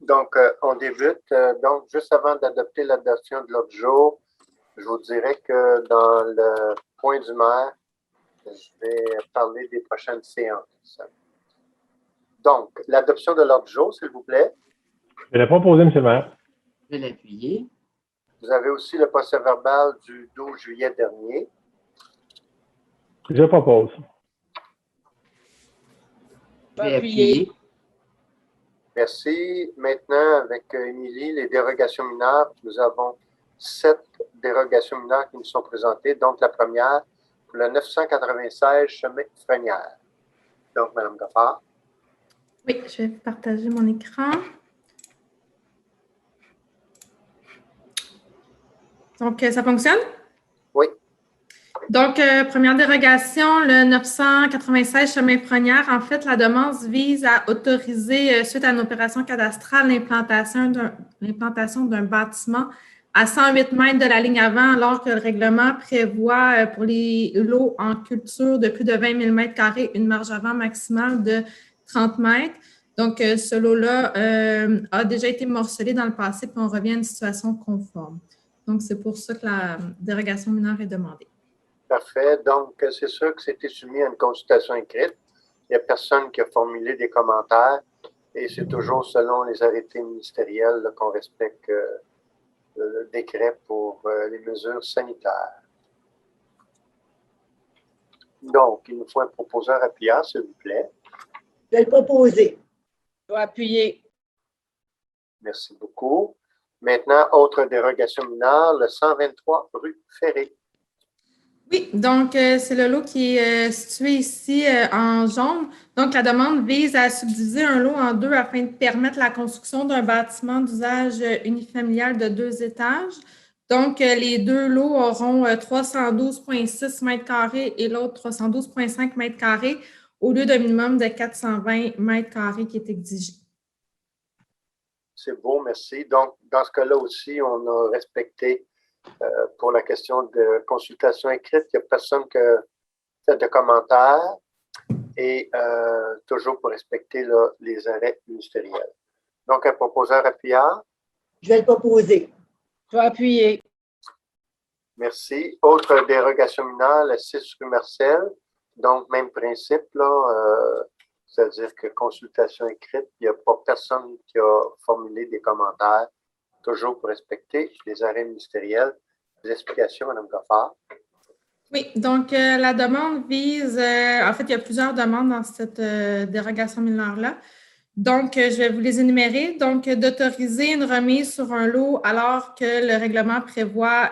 Donc, on débute. Donc, juste avant d'adopter l'adoption de l'ordre du jour, je vous dirais que dans le point du maire, je vais parler des prochaines séances. Donc, l'adoption de l'ordre du jour, s'il vous plaît. Je vais la proposer, M. le maire. Je vais l'appuyer. Vous avez aussi le procès-verbal du 12 juillet dernier. Je propose. Je vais appuyer. Merci. Maintenant, avec Émilie, les dérogations mineures, nous avons 7 dérogations mineures qui nous sont présentées. Donc, la première, pour le 996 chemin Frenière. Donc, Mme Goffard. Oui, je vais partager mon écran. Donc, ça fonctionne? Oui. Donc, première dérogation, le 996 chemin Frenière. En fait, la demande vise à autoriser, suite à une opération cadastrale, l'implantation d'un bâtiment à 108 mètres de la ligne avant, alors que le règlement prévoit pour les lots en culture de plus de 20 000 mètres carrés une marge avant maximale de 30 mètres. Donc, ce lot-là a déjà été morcelé dans le passé, puis on revient à une situation conforme. Donc, c'est pour ça que la dérogation mineure est demandée. Parfait. Donc, c'est sûr que c'était soumis à une consultation écrite. Il n'y a personne qui a formulé des commentaires et c'est toujours selon les arrêtés ministériels qu'on respecte le décret pour les mesures sanitaires. Donc, il nous faut un proposeur appuyant, s'il vous plaît. Je vais le proposer. Je vais appuyer. Merci beaucoup. Maintenant, autre dérogation mineure, le 123 rue Ferré. Oui, donc c'est le lot qui est situé ici en jaune. Donc, la demande vise à subdiviser un lot en deux afin de permettre la construction d'un bâtiment d'usage unifamilial de 2 étages. Donc, les deux lots auront 312,6 mètres carrés et l'autre 312,5 mètres carrés au lieu d'un minimum de 420 mètres carrés qui est exigé. C'est beau, merci. Donc, dans ce cas-là aussi, on a respecté pour la question de consultation écrite, il n'y a personne qui a fait de commentaires et toujours pour respecter là, les arrêts ministériels. Donc, un proposeur appuyant. Je vais le proposer. Je vais appuyer. Merci. Autre dérogation mineure, le 6 rue Marcel. Donc, même principe, là, c'est-à-dire que consultation écrite, il n'y a pas personne qui a formulé des commentaires, toujours pour respecter les arrêts ministériels. Des explications, Mme Goffard. Oui, donc la demande vise, en fait, il y a plusieurs demandes dans cette dérogation mineure-là. Donc, je vais vous les énumérer. Donc, d'autoriser une remise sur un lot alors que le règlement prévoit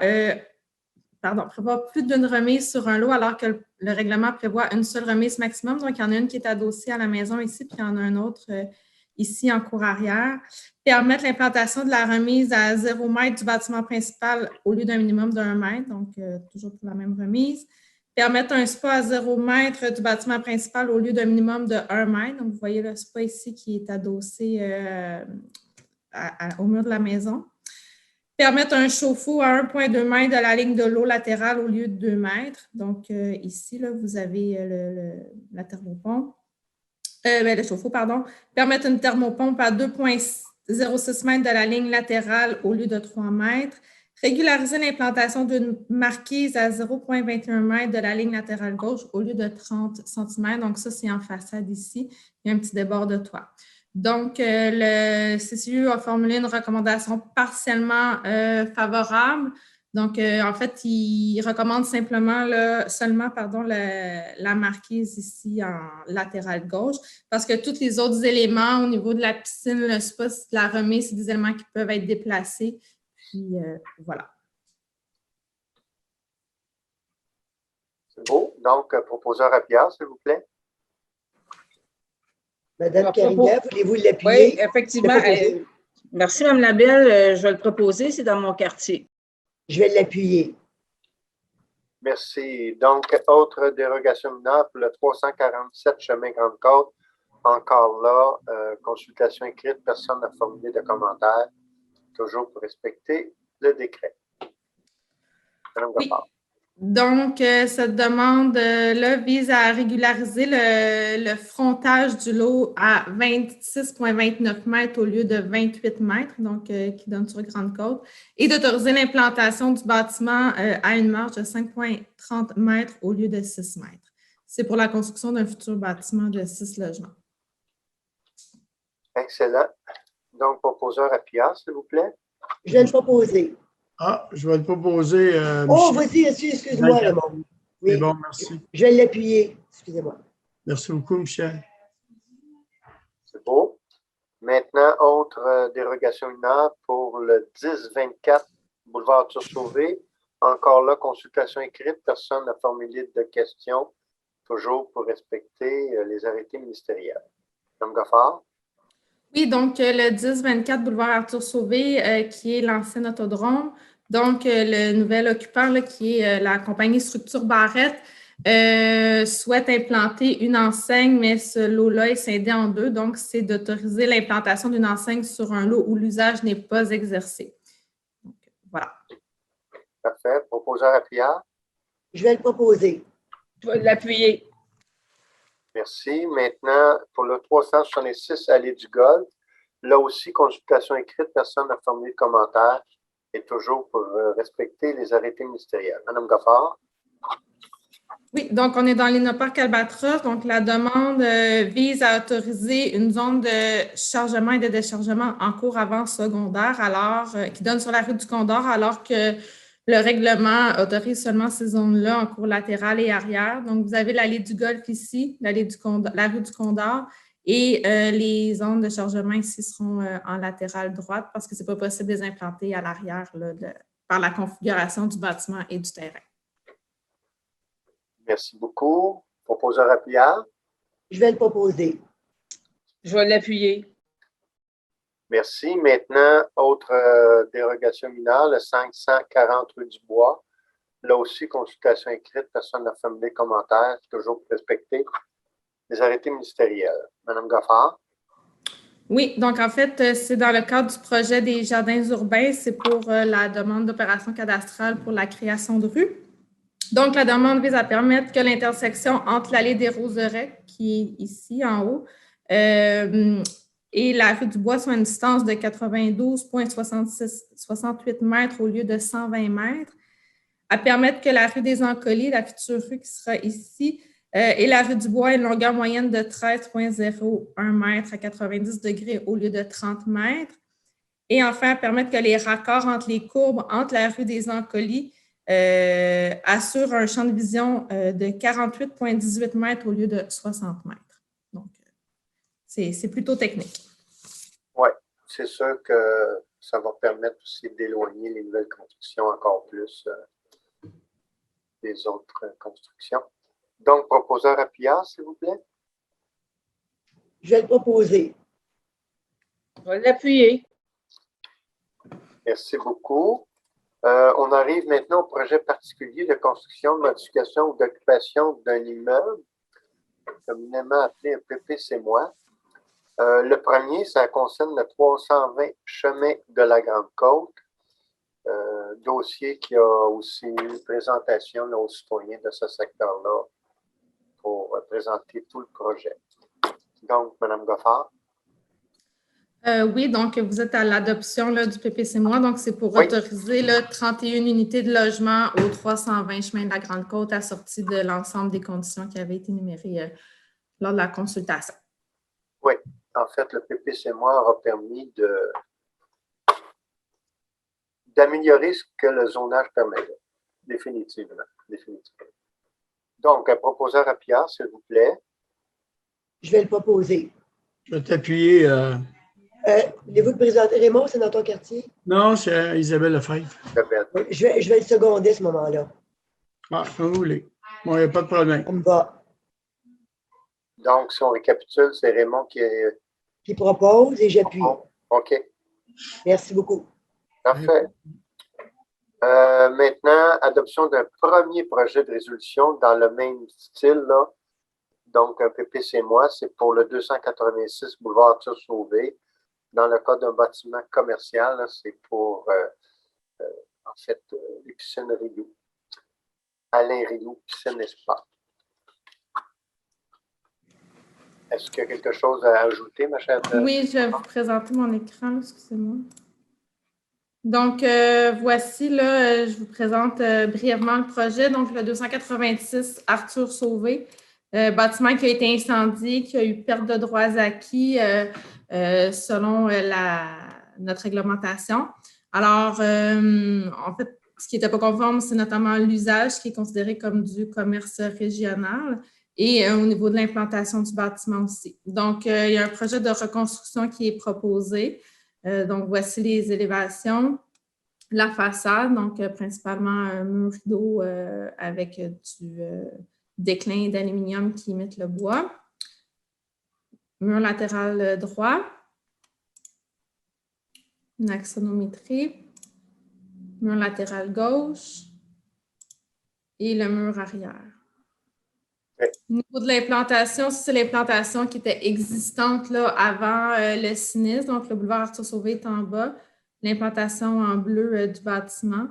plus d'une remise sur un lot alors que le règlement prévoit une seule remise maximum. Donc, il y en a une qui est adossée à la maison ici, puis il y en a un autre ici en cour arrière. Permettre l'implantation de la remise à 0 mètre du bâtiment principal au lieu d'un minimum de 1 mètre, donc toujours pour la même remise. Permettre un spa à 0 mètre du bâtiment principal au lieu d'un minimum de 1 mètre. Donc, vous voyez le spa ici qui est adossé au mur de la maison. Permettre un chauffe-eau à 1,2 mètre de la ligne de l'eau latérale au lieu de 2 mètres. Donc, ici, là, vous avez la thermopompe. Le chauffe-eau, pardon. Permettre une thermopompe à 2,06 mètres de la ligne latérale au lieu de 3 mètres. Régulariser l'implantation d'une marquise à 0,21 mètre de la ligne latérale gauche au lieu de 30 cm. Donc, ça, c'est en façade ici. Il y a un petit débord de toit. Donc, le CCU a formulé une recommandation partiellement favorable. Donc, en fait, il recommande seulement la marquise ici en latérale gauche parce que tous les autres éléments au niveau de la piscine, le spa, la remise, c'est des éléments qui peuvent être déplacés. Puis, voilà. C'est beau. Donc, proposeur appuyant, s'il vous plaît. Madame Carignan, voulez-vous l'appuyer? Oui, effectivement. Merci, Mme Labelle. Je vais le proposer, c'est dans mon quartier. Je vais l'appuyer. Merci. Donc, autre dérogation mineure pour le 347 chemin Grande-Côte. Encore là, consultation écrite, personne n'a formulé de commentaires. Toujours pour respecter le décret. Madame Goffard. Donc, cette demande-là vise à régulariser le frontage du lot à 26,29 mètres au lieu de 28 mètres, donc qui donne sur Grande-Côte, et d'autoriser l'implantation du bâtiment à une marge de 5,30 mètres au lieu de 6 mètres. C'est pour la construction d'un futur bâtiment de 6 logements. Excellent. Donc, proposeur à Pierre, s'il vous plaît. Je vais le proposer. Ah, je vais le proposer. Oh, Michel. vas-y, excuse-moi, Raymond. C'est Oui, bon, merci. je vais l'appuyer. Excusez-moi. Merci beaucoup, Michel. C'est beau. Maintenant, autre dérogation mineure pour le 1024 boulevard Arthur Sauvé. Encore là, consultation écrite. Personne n'a formulé de questions. Toujours pour respecter les arrêtés ministériels. Madame Goffard. Oui, donc le 1024 boulevard Arthur Sauvé, qui est l'ancien autodrome. Donc, le nouvel occupant, là, qui est la compagnie Structure Barrette, souhaite implanter une enseigne, mais ce lot-là est scindé en deux. Donc, c'est d'autoriser l'implantation d'une enseigne sur un lot où l'usage n'est pas exercé. Donc, voilà. Parfait. Proposeur à Pierre. Je vais le proposer. Je vais l'appuyer. Merci. Maintenant, pour le 366 Allée du Golfe, là aussi, consultation écrite, personne n'a formulé de commentaire et toujours pour respecter les arrêtés ministériels. Madame Goffard. Oui, donc on est dans l'Innoparc Albatros. Donc, la demande vise à autoriser une zone de chargement et de déchargement en cours avant secondaire, qui donne sur la rue du Condor, alors que le règlement autorise seulement ces zones-là en cours latéral et arrière. Donc, vous avez l'allée du Golfe ici, la rue du Condor, et les zones de chargement ici seront en latéral droite parce que ce n'est pas possible de les implanter à l'arrière par la configuration du bâtiment et du terrain. Merci beaucoup. Proposeur à Pierre. Je vais le proposer. Je vais l'appuyer. Merci. Maintenant, autre dérogation mineure, le 540 rue du Bois. Là aussi, consultation écrite, personne n'a formulé de commentaire, toujours pour respecter les arrêtés ministériels. Madame Goffard. Oui, donc en fait, c'est dans le cadre du projet des jardins urbains, c'est pour la demande d'opération cadastrale pour la création de rues. Donc, la demande vise à permettre que l'intersection entre l'allée des Roseraies, qui est ici en haut, et la rue du Bois soit à une distance de 92,68 mètres au lieu de 120 mètres, à permettre que la rue des Encolées, la future rue qui sera ici, et la rue du Bois ait une longueur moyenne de 13,01 mètres à 90 degrés au lieu de 30 mètres. Et enfin, à permettre que les raccords entre les courbes entre la rue des Encolées assure un champ de vision de 48,18 mètres au lieu de 60 mètres. Donc, c'est plutôt technique. Oui, c'est sûr que ça va permettre aussi d'éloigner les nouvelles constructions encore plus des autres constructions. Donc, proposeur à Pierre, s'il vous plaît. Je vais le proposer. Je vais l'appuyer. Merci beaucoup. On arrive maintenant au projet particulier de construction, de modification ou d'occupation d'un immeuble, communément appelé un PPC-moi. Le premier, ça concerne le 320 chemin de la Grande-Côte, dossier qui a aussi eu présentation aux citoyens de ce secteur-là pour présenter tout le projet. Donc, Mme Goffard. Oui, donc vous êtes à l'adoption du PPC-moi. Donc, c'est pour Oui. autoriser 31 unités de logement aux 320 chemins de la Grande-Côte assorties de l'ensemble des conditions qui avaient été énumérées lors de la consultation. Oui. En fait, le PPC-moi aura permis d'améliorer ce que le zonage permettait. Définitivement. Donc, un proposeur à Pierre, s'il vous plaît. Je vais le proposer. Je vais t'appuyer. Voulez-vous te présenter, Raymond, c'est dans ton quartier? Non, c'est Isabelle Lefebvre. Oui, je vais le seconder à ce moment-là. Ah, comme vous voulez. Bon, il n'y a pas de problème. On me va. Donc, si on récapitule, c'est Raymond Qui propose et j'appuie. OK. Merci beaucoup. Parfait. Maintenant, adoption d'un premier projet de résolution dans le même style, là. Donc, un PPC-moi, c'est pour le 286 boulevard Arthur Sauvé. Dans le cas d'un bâtiment commercial, c'est pour, en fait, les piscines Rio. Alain Rioux, piscine et spa. Est-ce qu'il y a quelque chose à ajouter, ma chère? Oui, je vais vous présenter mon écran, là, excusez-moi. Donc, voici, là, je vous présente brièvement le projet. Donc, le 286 Arthur Sauvé, bâtiment qui a été incendié, qui a eu perte de droits acquis selon notre réglementation. Alors, en fait, ce qui n'était pas conforme, c'est notamment l'usage qui est considéré comme du commerce régional et au niveau de l'implantation du bâtiment aussi. Donc, il y a un projet de reconstruction qui est proposé. Donc, voici les élévations. La façade, donc principalement un mur rideau avec du déclin d'aluminium qui imite le bois. Mur latéral droit. Une axonométrie. Mur latéral gauche. Et le mur arrière. Au niveau de l'implantation, c'est l'implantation qui était existante là, avant le sinistre. Donc, le boulevard Arthur Sauvé est en bas. L'implantation en bleu du bâtiment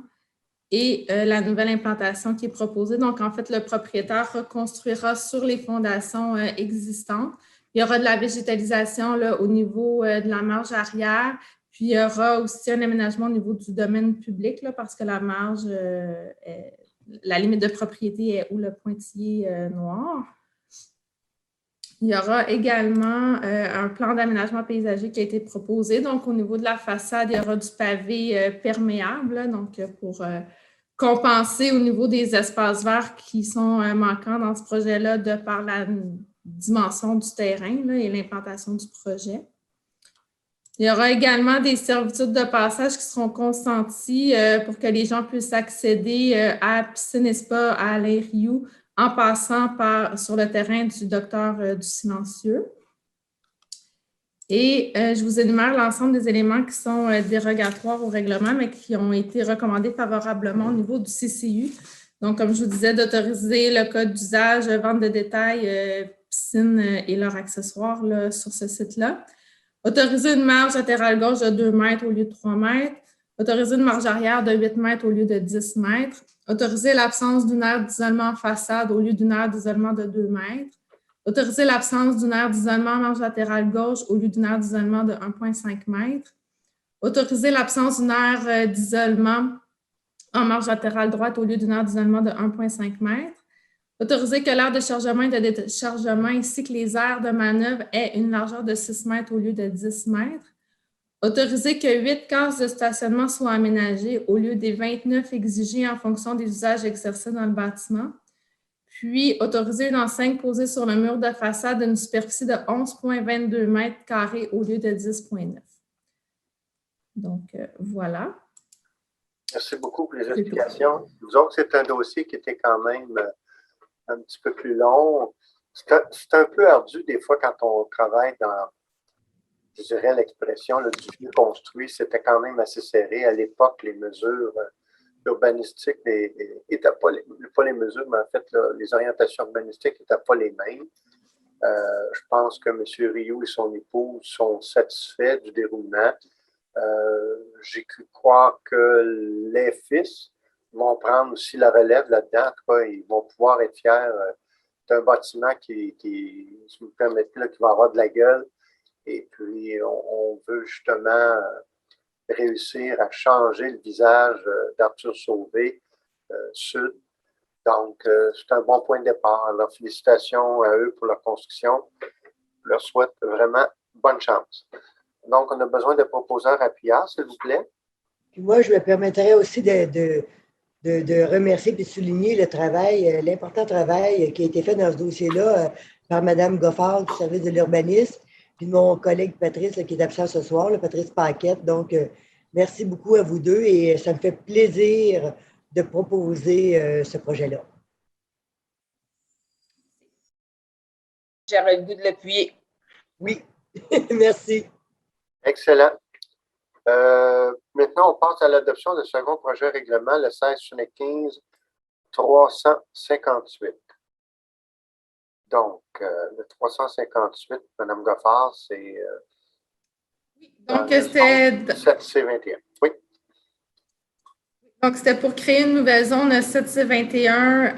et la nouvelle implantation qui est proposée. Donc, en fait, le propriétaire reconstruira sur les fondations existantes. Il y aura de la végétalisation là, au niveau de la marge arrière. Puis, il y aura aussi un aménagement au niveau du domaine public là, parce que la marge la limite de propriété est où le pointillé noir. Il y aura également un plan d'aménagement paysager qui a été proposé. Donc, au niveau de la façade, il y aura du pavé perméable, là, donc pour compenser au niveau des espaces verts qui sont manquants dans ce projet-là de par la dimension du terrain là, et l'implantation du projet. Il y aura également des servitudes de passage qui seront consenties pour que les gens puissent accéder à Piscine et Spa à Alain Rioux en passant sur le terrain du docteur du Silencieux. Et je vous énumère l'ensemble des éléments qui sont dérogatoires au règlement, mais qui ont été recommandés favorablement au niveau du CCU. Donc, comme je vous disais, d'autoriser le code d'usage, vente de détail, piscine et leurs accessoires là, sur ce site-là. Autoriser une marge latérale gauche de 2 mètres au lieu de 3 mètres. Autoriser une marge arrière de 8 mètres au lieu de 10 mètres. Autoriser l'absence d'une aire d'isolement en façade au lieu d'une aire d'isolement de 2 mètres. Autoriser l'absence d'une aire d'isolement en marge latérale gauche au lieu d'une aire d'isolement de 1,5 mètres. Autoriser l'absence d'une aire d'isolement en marge latérale droite au lieu d'une aire d'isolement de 1,5 mètres. Autoriser que l'aire de chargement et de déchargement ainsi que les aires de manœuvre aient une largeur de 6 mètres au lieu de 10 mètres. Autoriser que 8 cases de stationnement soient aménagées au lieu des 29 exigées en fonction des usages exercés dans le bâtiment. Puis, autoriser une enseigne posée sur le mur de façade d'une superficie de 11,22 mètres carrés au lieu de 10,9. Donc, voilà. Merci beaucoup pour les explications. Nous autres, c'est un dossier qui était quand même un petit peu plus long. C'est un peu ardu des fois quand on travaille dans, je dirais, l'expression du vieux construit. C'était quand même assez serré. À l'époque, les mesures urbanistiques n'étaient pas les mesures, mais en fait, là, les orientations urbanistiques n'étaient pas les mêmes. Je pense que M. Rioux et son épouse sont satisfaits du déroulement. J'ai cru croire que les fils vont prendre aussi la relève là-dedans. En tout cas, ils vont pouvoir être fiers d'un bâtiment qui, si vous me permettez, là, qui va avoir de la gueule. Et puis, on veut justement réussir à changer le visage d'Arthur Sauvé Sud. Donc, c'est un bon point de départ. Alors, félicitations à eux pour leur construction. Je leur souhaite vraiment bonne chance. Donc, on a besoin de proposeurs appuyants, s'il vous plaît. Puis moi, je me permettrais aussi de remercier et de souligner le travail, l'important travail qui a été fait dans ce dossier-là par Mme Goffard du service de l'urbanisme, puis mon collègue Patrice, là, qui est absent ce soir, là, Patrice Paquette. Donc, merci beaucoup à vous deux et ça me fait plaisir de proposer ce projet-là. J'aurais le goût de l'appuyer. Oui. Merci. Excellent. Maintenant, on passe à l'adoption du second projet règlement, le 16-358. Donc, le 358, Mme Goffard, c'est... Donc, c'était... C21. Oui. Donc, c'était pour créer une nouvelle zone 7C21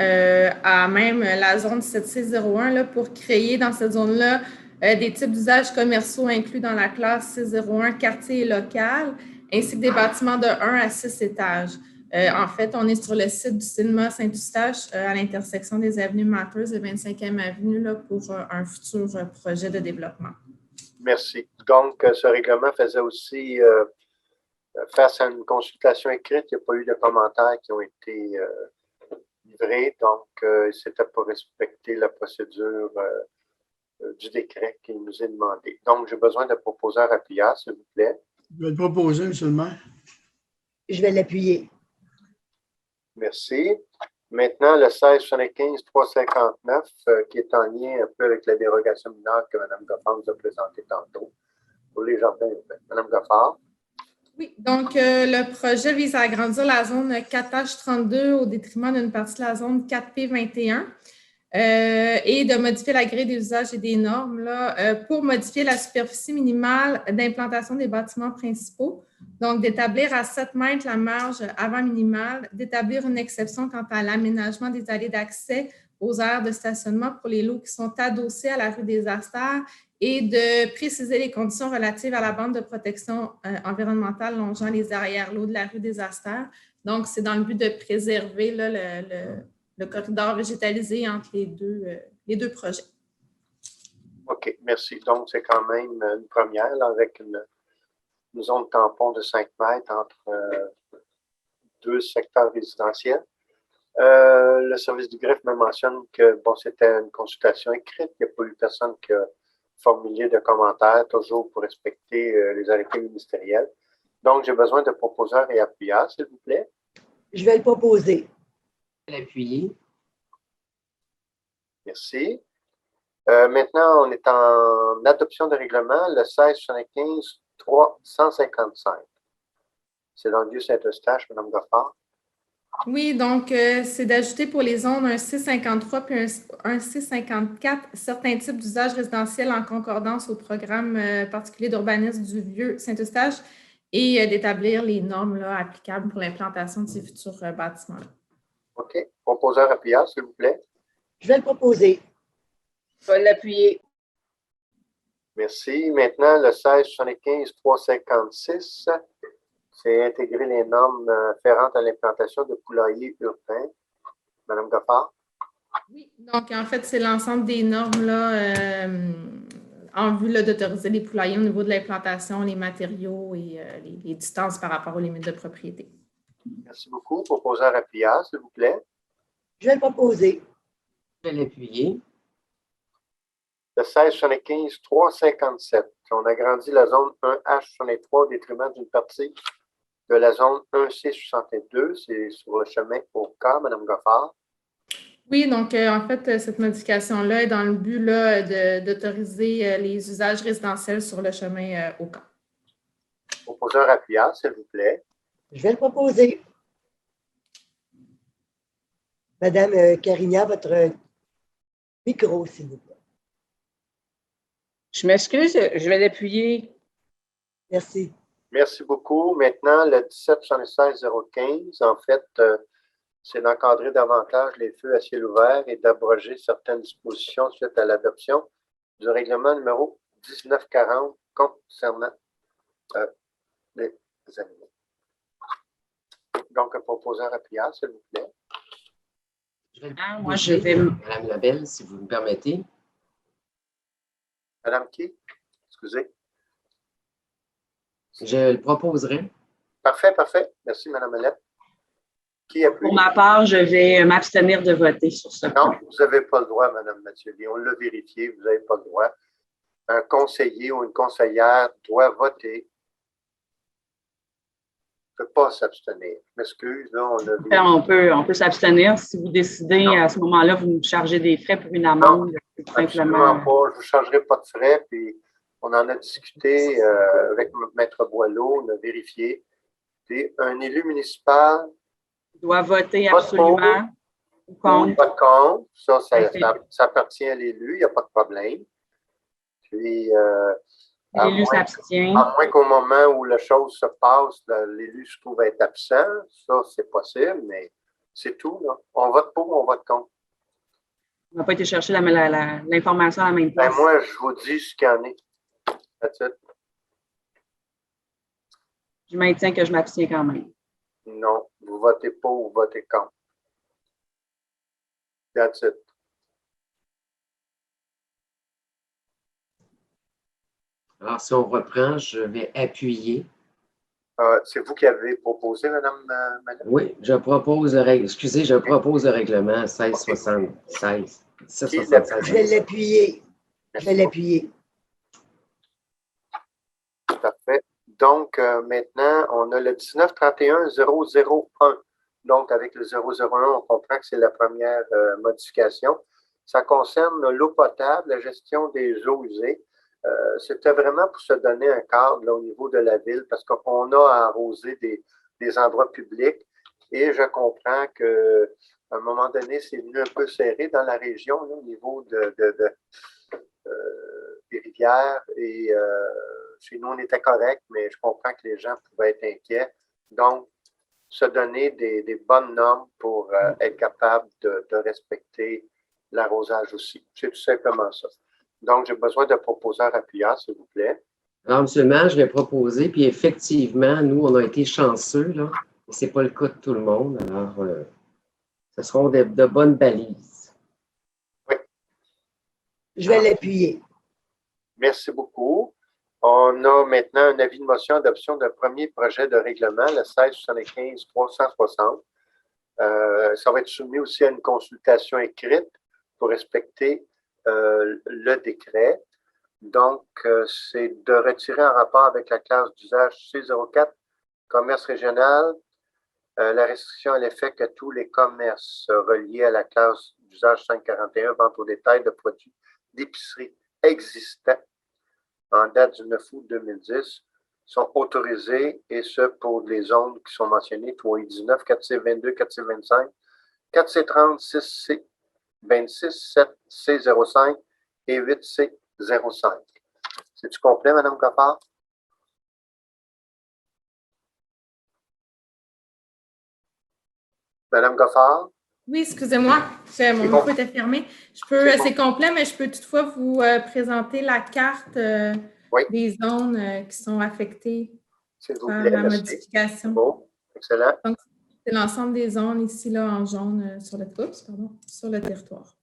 à même la zone 7C01 là, pour créer dans cette zone-là des types d'usages commerciaux inclus dans la classe C01, quartier et local, ainsi que des bâtiments de 1 à 6 étages. En fait, on est sur le site du cinéma Saint-Eustache à l'intersection des avenues Mathers et 25e avenue là, pour un futur projet de développement. Merci. Donc, ce règlement faisait aussi face à une consultation écrite, il n'y a pas eu de commentaires qui ont été livrés. Donc, c'était pour respecter la procédure du décret qui nous est demandé. Donc, j'ai besoin de proposeurs appuyants, s'il vous plaît. Je vais le proposer, M. le maire. Je vais l'appuyer. Merci. Maintenant, le 1675-359, qui est en lien un peu avec la dérogation mineure que Mme Goffard nous a présentée tantôt pour les jardins urbains. Mme Goffard. Oui, donc le projet vise à agrandir la zone 4H32 au détriment d'une partie de la zone 4P21 et de modifier la grille des usages et des normes là, pour modifier la superficie minimale d'implantation des bâtiments principaux. Donc, d'établir à 7 mètres la marge avant minimale, d'établir une exception quant à l'aménagement des allées d'accès aux aires de stationnement pour les lots qui sont adossés à la rue des Astères et de préciser les conditions relatives à la bande de protection environnementale longeant les arrière-lots de la rue des Astères. Donc, c'est dans le but de préserver là, le corridor végétalisé entre les deux projets. OK, merci. Donc, c'est quand même une première là, avec une zone tampon de 5 mètres entre deux secteurs résidentiels. Le service du greffe me mentionne que bon, c'était une consultation écrite. Il n'y a pas eu personne qui a formulé de commentaires, toujours pour respecter les arrêtés ministériels. Donc, j'ai besoin de proposeurs et appuyants, s'il vous plaît. Je vais le proposer. Je vais l'appuyer. Merci. Maintenant, on est en adoption de règlement, le 1675-355. C'est dans le lieu Saint-Eustache, Mme Goffard. Oui, donc c'est d'ajouter pour les zones un C53 puis un C54 certains types d'usages résidentiels en concordance au programme particulier d'urbanisme du vieux Saint-Eustache et d'établir les normes là, applicables pour l'implantation de ces futurs bâtiments-là. OK. Proposeur appuyant, s'il vous plaît. Je vais le proposer. Je vais l'appuyer. Merci. Maintenant, le 1675-356. C'est intégrer les normes afférentes à l'implantation de poulaillers urbains. Mme Goffard? Oui. Donc, en fait, c'est l'ensemble des normes là, en vue d'autoriser les poulaillers au niveau de l'implantation, les matériaux et les distances par rapport aux limites de propriété. Merci beaucoup. Proposeur appuyant, s'il vous plaît. Je vais le proposer. Je vais l'appuyer. Le 1675-357. On agrandit la zone 1H63 au détriment d'une partie de la zone 1C62, c'est sur le chemin au cas, Mme Goffard. Oui, donc en fait, cette modification-là est dans le but là, d'autoriser les usages résidentiels sur le chemin au cas. Proposeur appuyant, s'il vous plaît. Je vais le proposer. Madame Carignan, votre micro, s'il vous plaît. Je m'excuse, je vais l'appuyer. Merci. Merci beaucoup. Maintenant, le 1776-015, en fait, c'est d'encadrer davantage les feux à ciel ouvert et d'abroger certaines dispositions suite à l'adoption du règlement numéro 1940 concernant les animaux. Donc, un proposeur appuyant, s'il vous plaît. Je vais le Moi, je vais... Madame Labelle, si vous me permettez. Madame qui? Excusez. Je le proposerai. Parfait, parfait. Merci, Mme Alette. Qui appuie? Pour ma part, je vais m'abstenir de voter sur ce point. Non, vous n'avez pas le droit, Mme Mathieu. On l'a vérifié, vous n'avez pas le droit. Un conseiller ou une conseillère doit voter. Ne peut pas s'abstenir. Je m'excuse, là, on a vérifié. On peut s'abstenir. Si vous décidez, Non. à ce moment-là, vous nous chargez des frais pour une amende. Absolument pas. Je ne vous chargerai pas de frais. Puis on en a discuté avec Maître Boileau, on a vérifié. Puis un élu municipal doit voter vote absolument ou ou contre. pas contre. Ça appartient à l'élu, il n'y a pas de problème. Puis À L'élu moins- s'abstient. À moins qu'au moment où la chose se passe, l'élu se trouve être absent. Ça, c'est possible, mais c'est tout. Là. On vote pour ou on vote contre? On n'a pas été chercher l'information à la même Ben, place. moi, je vous dis ce qu'il y en est. That's it. Je maintiens que je m'abstiens quand même. Non, vous votez pour ou vous votez contre. That's it. Alors, si on reprend, je vais appuyer. C'est vous qui avez proposé, madame? Oui, je propose le règlement 1676. Je vais l'appuyer. Je vais l'appuyer. Parfait. Donc, maintenant, on a le 1931-001. Donc, avec le 001, on comprend que c'est la première modification. Ça concerne l'eau potable, la gestion des eaux usées. C'était vraiment pour se donner un cadre là, au niveau de la ville, parce qu'on a à arroser des endroits publics. Et je comprends qu'à un moment donné, c'est venu un peu serré dans la région là, au niveau des rivières. Et chez nous, on était correct, mais je comprends que les gens pouvaient être inquiets. Donc, se donner des bonnes normes pour être capable de respecter l'arrosage aussi. C'est tout simplement ça. Donc, j'ai besoin de proposeurs appuyants, s'il vous plaît. Alors, M. le maire, je vais proposer, puis effectivement, nous, on a été chanceux, là. Ce n'est pas le cas de tout le monde. Alors, ce seront de bonnes balises. Oui. Je vais l'appuyer. Merci beaucoup. On a maintenant un avis de motion d'adoption d'un premier projet de règlement, le 1675-360. Ça va être soumis aussi à une consultation écrite pour respecter le décret. Donc, c'est de retirer en rapport avec la classe d'usage C04, commerce régional, la restriction à l'effet que tous les commerces reliés à la classe d'usage 541, vente au détail de produits d'épicerie existants en date du 9 août 2010, sont autorisés, et ce pour les zones qui sont mentionnées, 3I19, 4C22, 4C25, 4C30, 6C26, 7C05 et 8C05. C'est-tu complet, Mme Goffard? Mme Goffard? Oui, excusez-moi, mon micro était fermé. C'est complet, mais je peux toutefois vous présenter la carte des zones qui sont affectées par la modification. Bon, excellent. Donc, c'est l'ensemble des zones ici, là, en jaune sur le territoire.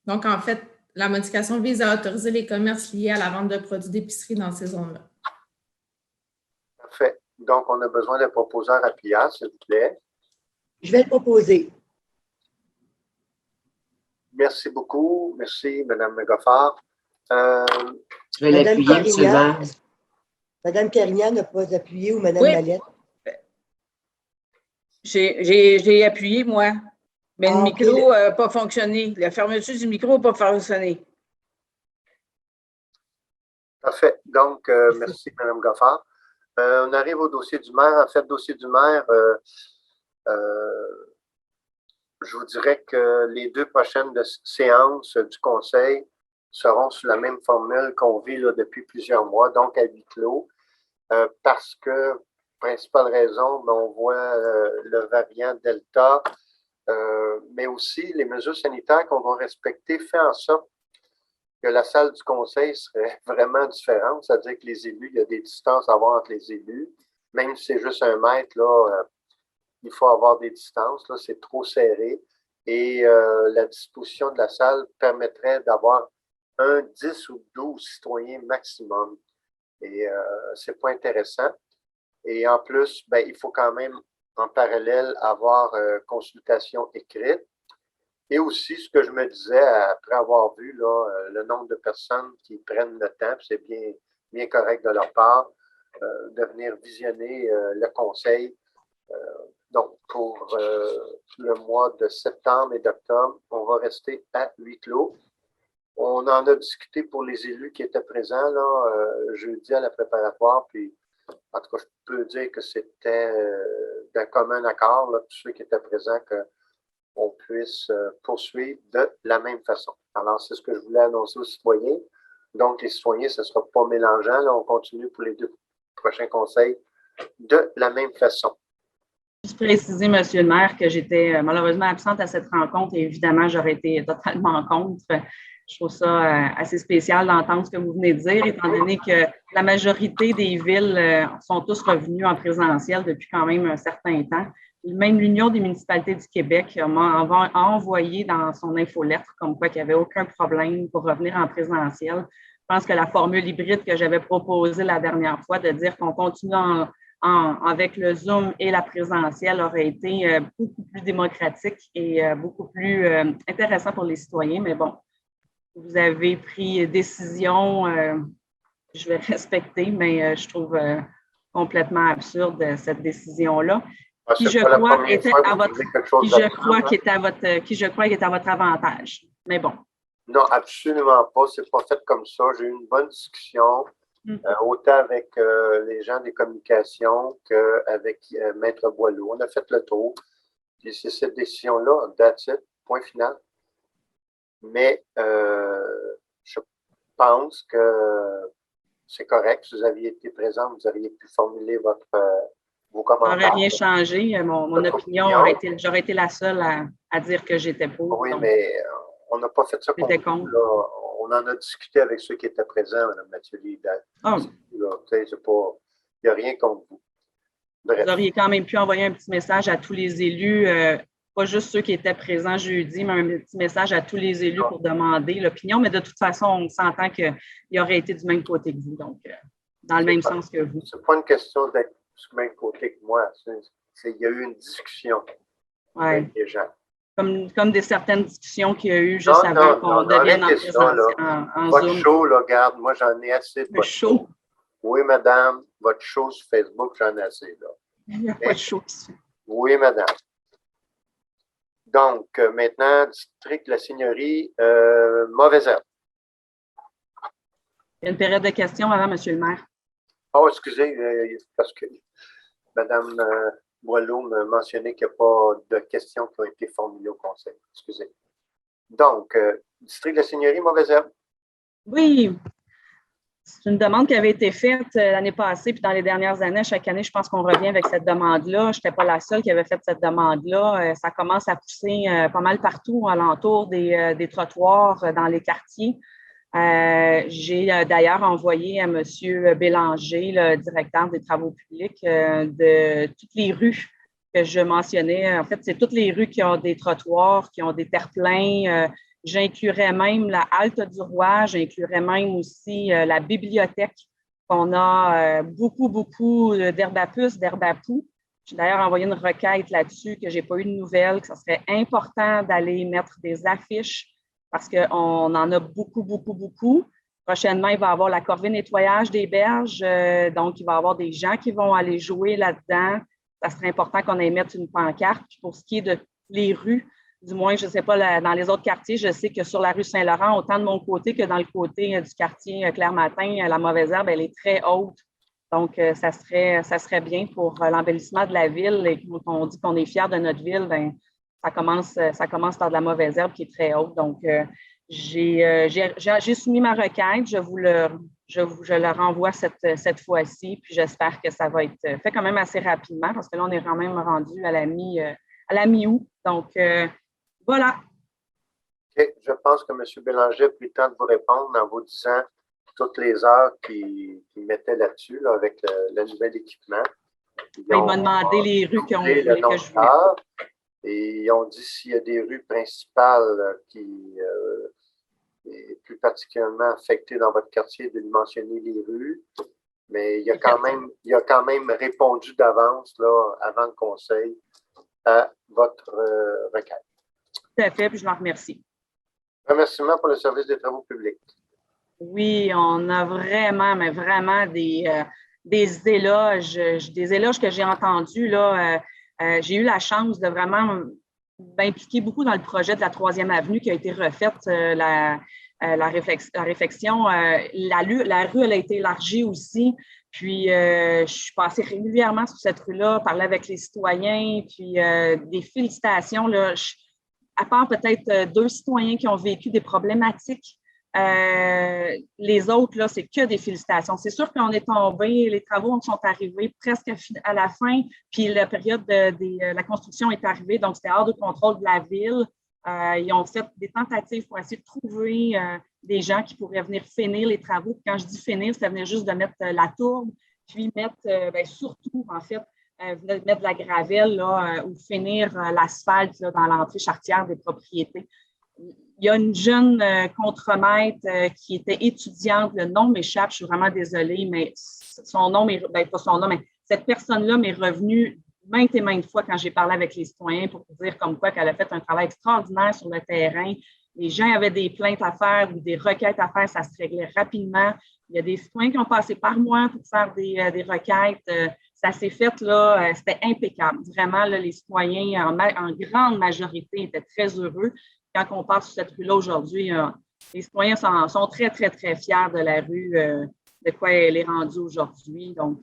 Donc, en fait, la modification vise à autoriser les commerces liés à la vente de produits d'épicerie dans ces zones-là. Parfait. Donc, on a besoin d'un proposeur appuyant, s'il vous plaît. Je vais le proposer. Merci beaucoup. Merci, Mme Goffard. Je vais l'appuyer, M. le maire. Mme Carignan n'a pas appuyé ou Mme Mallette? J'ai appuyé, moi. Mais le micro n'a pas fonctionné. La fermeture du micro n'a pas fonctionné. Parfait. Donc, merci, Mme Goffard. On arrive au dossier du maire. En fait, dossier du maire, je vous dirais que les 2 prochaines séances du Conseil seront sous la même formule qu'on vit là, depuis plusieurs mois, donc à huis clos, parce que, principale raison, on voit le variant Delta, mais aussi les mesures sanitaires qu'on va respecter fait en sorte que la salle du Conseil serait vraiment différente, c'est-à-dire que les élus, il y a des distances à avoir entre les élus, même si c'est juste 1 mètre, là, il faut avoir des distances, là, c'est trop serré. Et la disposition de la salle permettrait d'avoir 10 ou 12 citoyens maximum. Et c'est pas intéressant. Et en plus, ben, il faut quand même, en parallèle, avoir consultation écrite. Et aussi, ce que je me disais, après avoir vu là, le nombre de personnes qui prennent le temps, c'est bien correct de leur part, de venir visionner le conseil. Donc, pour le mois de septembre et d'octobre, on va rester à huis clos. On en a discuté pour les élus qui étaient présents là, jeudi à la préparatoire, puis en tout cas, je peux dire que c'était d'un commun accord, là, tous ceux qui étaient présents, qu'on puisse poursuivre de la même façon. Alors, c'est ce que je voulais annoncer aux citoyens. Donc, les citoyens, ce ne sera pas mélangeant. Là, on continue pour les 2 prochains conseils de la même façon. Juste préciser, Monsieur le maire, que j'étais malheureusement absente à cette rencontre et évidemment, j'aurais été totalement contre. Je trouve ça assez spécial d'entendre ce que vous venez de dire, étant donné que la majorité des villes sont tous revenues en présentiel depuis quand même un certain temps. Même l'Union des municipalités du Québec a envoyé dans son infolettre comme quoi qu'il n'y avait aucun problème pour revenir en présentiel. Je pense que la formule hybride que j'avais proposée la dernière fois, de dire qu'on continue avec le Zoom et la présentielle, aurait été beaucoup plus démocratique et beaucoup plus intéressant pour les citoyens. Mais bon, vous avez pris décision, je vais respecter, mais je trouve complètement absurde cette décision-là. Qui je crois était à votre avantage. Mais bon. Non, absolument pas. C'est pas fait comme ça. J'ai eu une bonne discussion, autant avec les gens des communications qu'avec Maître Boileau. On a fait le tour. Puis c'est cette décision-là, that's it, point final. Mais je pense que c'est correct. Si vous aviez été présent, vous auriez pu formuler vos commentaires. Ça n'aurait rien changé. Mon opinion, j'aurais été la seule à dire que j'étais pour. Oui, mais on n'a pas fait ça contre vous, là. On en a discuté avec ceux qui étaient présents, Mme Mathieu. Il n'y a rien contre vous. Bref. Vous auriez quand même pu envoyer un petit message à tous les élus, pas juste ceux qui étaient présents jeudi, mais un petit message à tous les élus pour demander l'opinion. Mais de toute façon, on s'entend qu'il aurait été du même côté que vous, donc dans le même sens que vous. Ce n'est pas une question d'être du même côté que moi. Il y a eu une discussion avec les gens. Comme certaines discussions qu'il y a eu juste avant qu'on devienne en présentiel en votre Zoom. show, là, regarde, moi, j'en ai assez de votre show. Oui, madame, votre show sur Facebook, j'en ai assez, là. Il n'y a pas de show qui se fait. Oui, madame. Donc, maintenant, district de la Seigneurie, Mauvaise Herbe. Il y a une période de questions avant, Monsieur le maire. Oh, excusez, parce que Mme Boileau me mentionnait qu'il n'y a pas de questions qui ont été formulées au conseil. Excusez. Donc, district de la Seigneurie, Mauvaise Herbe. Oui. C'est une demande qui avait été faite l'année passée, puis dans les dernières années, chaque année, je pense qu'on revient avec cette demande-là. Je n'étais pas la seule qui avait fait cette demande-là. Ça commence à pousser pas mal partout alentour des trottoirs dans les quartiers. J'ai d'ailleurs envoyé à M. Bélanger, le directeur des travaux publics, de toutes les rues que je mentionnais. En fait, c'est toutes les rues qui ont des trottoirs, qui ont des terre-pleins. J'inclurais même la halte du roi, j'inclurais même aussi la bibliothèque, qu'on a beaucoup d'herbe à puce, d'herbe à poux. J'ai d'ailleurs envoyé une requête là-dessus que je n'ai pas eu de nouvelles, que ce serait important d'aller mettre des affiches parce qu'on en a beaucoup. Prochainement, il va y avoir la corvée nettoyage des berges, donc il va y avoir des gens qui vont aller jouer là-dedans. Ça serait important qu'on ait mettre une pancarte. Puis pour ce qui est de les rues, du moins, je ne sais pas, dans les autres quartiers, je sais que sur la rue Saint-Laurent, autant de mon côté que dans le côté du quartier Claire-Matin, la Mauvaise Herbe, elle est très haute. Donc, ça serait bien pour l'embellissement de la ville. Et quand on dit qu'on est fier de notre ville, bien, ça commence par de la Mauvaise Herbe qui est très haute. Donc, j'ai soumis ma requête. Je le renvoie cette fois-ci. Puis, j'espère que ça va être fait quand même assez rapidement parce que là, on est quand même rendu à la mi-août. Donc, voilà. Okay. Je pense que M. Bélanger a pris le temps de vous répondre en vous disant toutes les heures qu'il mettait là-dessus, là, avec le nouvel équipement. Il m'a demandé les rues qui ont voulu que je voulais. Et ils ont dit s'il y a des rues principales qui est plus particulièrement affectées dans votre quartier, de lui mentionner les rues. Mais il a quand même répondu d'avance, là, avant le conseil, à votre requête. Tout à fait, puis je l'en remercie. Remerciements pour le service des travaux publics. Oui, on a vraiment, mais vraiment des éloges que j'ai entendus. Là, j'ai eu la chance de vraiment m'impliquer beaucoup dans le projet de la 3e avenue qui a été refaite, la réflexion. La rue, elle a été élargie aussi. Puis, je suis passée régulièrement sur cette rue-là, parler avec les citoyens, puis des félicitations. Là, à part peut-être 2 citoyens qui ont vécu des problématiques Les autres, là, c'est que des félicitations. C'est sûr qu'on est tombé, les travaux sont arrivés presque à la fin, puis la période de la construction est arrivée, donc c'était hors de contrôle de la ville. Ils ont fait des tentatives pour essayer de trouver des gens qui pourraient venir finir les travaux. Quand je dis finir, ça venait juste de mettre la tourbe, puis mettre, surtout, en fait, mettre de la gravelle là, ou finir l'asphalte dans l'entrée charretière des propriétés. Il y a une jeune contremaître qui était étudiante, le nom m'échappe, je suis vraiment désolée, mais son nom, pas son nom, mais cette personne-là m'est revenue maintes et maintes fois quand j'ai parlé avec les citoyens pour dire comme quoi qu'elle a fait un travail extraordinaire sur le terrain. Les gens avaient des plaintes à faire ou des requêtes à faire, ça se réglait rapidement. Il y a des citoyens qui ont passé par moi pour faire des requêtes. Ça s'est fait, là, c'était impeccable. Vraiment, là, les citoyens, en grande majorité, étaient très heureux. Quand on passe sur cette rue-là aujourd'hui, les citoyens sont très, très, très fiers de la rue, de quoi elle est rendue aujourd'hui. Donc,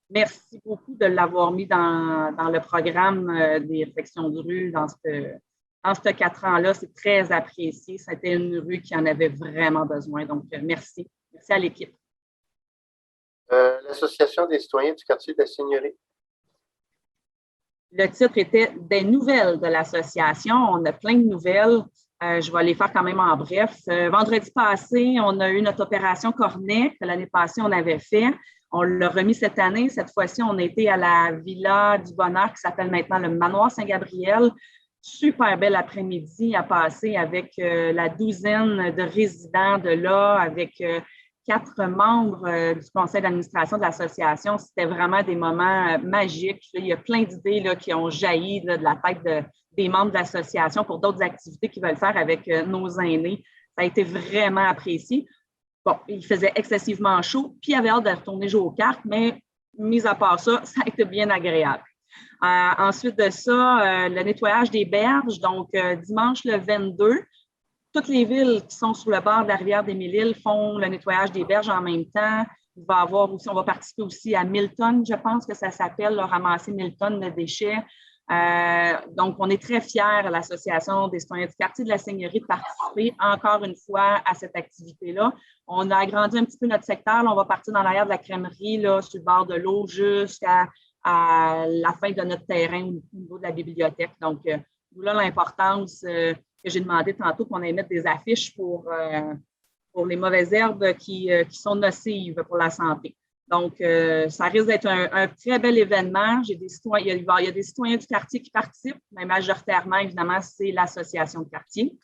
merci beaucoup de l'avoir mis dans le programme des réflexions de rue dans ce 4 ans-là. C'est très apprécié. C'était une rue qui en avait vraiment besoin. Donc, merci. Merci à l'équipe. L'Association des citoyens du quartier de la Seigneurie. Le titre était « Des nouvelles de l'association ». On a plein de nouvelles. Je vais les faire quand même en bref. Vendredi passé, on a eu notre opération Cornet, que l'année passée, on avait fait. On l'a remis cette année. Cette fois-ci, on a été à la Villa du Bonheur, qui s'appelle maintenant le Manoir Saint-Gabriel. Super bel après-midi à passer avec la douzaine de résidents de là, avec 4 membres du conseil d'administration de l'association. C'était vraiment des moments magiques. Il y a plein d'idées là, qui ont jailli là, de la tête des membres de l'association pour d'autres activités qu'ils veulent faire avec nos aînés. Ça a été vraiment apprécié. Bon, il faisait excessivement chaud, puis il avait hâte de retourner jouer aux cartes, mais mis à part ça, ça a été bien agréable. Ensuite de ça, le nettoyage des berges. Donc, dimanche le 22, toutes les villes qui sont sur le bord de la rivière des Mille-Îles font le nettoyage des berges en même temps. Il va avoir aussi, on va participer aussi à 1000 tonnes, je pense que ça s'appelle, ramasser 1000 tonnes de déchets. Donc, on est très fiers à l'Association des citoyens du quartier de la Seigneurie de participer encore une fois à cette activité-là. On a agrandi un petit peu notre secteur. Là, on va partir dans l'arrière de la crèmerie, là, sur le bord de l'eau, jusqu'à la fin de notre terrain au niveau de la bibliothèque. Donc, là, l'importance que j'ai demandé tantôt qu'on ait mettre des affiches pour les mauvaises herbes qui sont nocives pour la santé. Donc, ça risque d'être un très bel événement. Il y a des citoyens du quartier qui participent, mais majoritairement, évidemment, c'est l'association de quartier.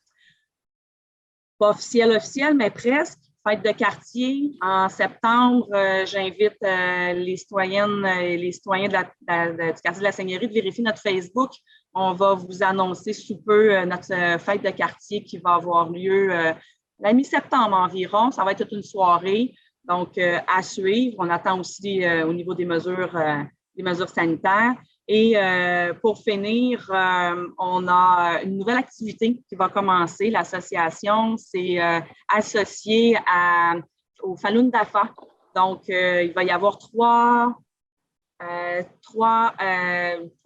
Pas officiel, mais presque. Fête de quartier. En septembre, j'invite les citoyennes et les citoyens du quartier de la Seigneurie de vérifier notre Facebook. On va vous annoncer sous peu notre fête de quartier qui va avoir lieu la mi-septembre environ. Ça va être toute une soirée. Donc, à suivre. On attend aussi au niveau des mesures sanitaires. Et pour finir, on a une nouvelle activité qui va commencer. L'association s'est associée au Falun Dafa. Donc, il va y avoir trois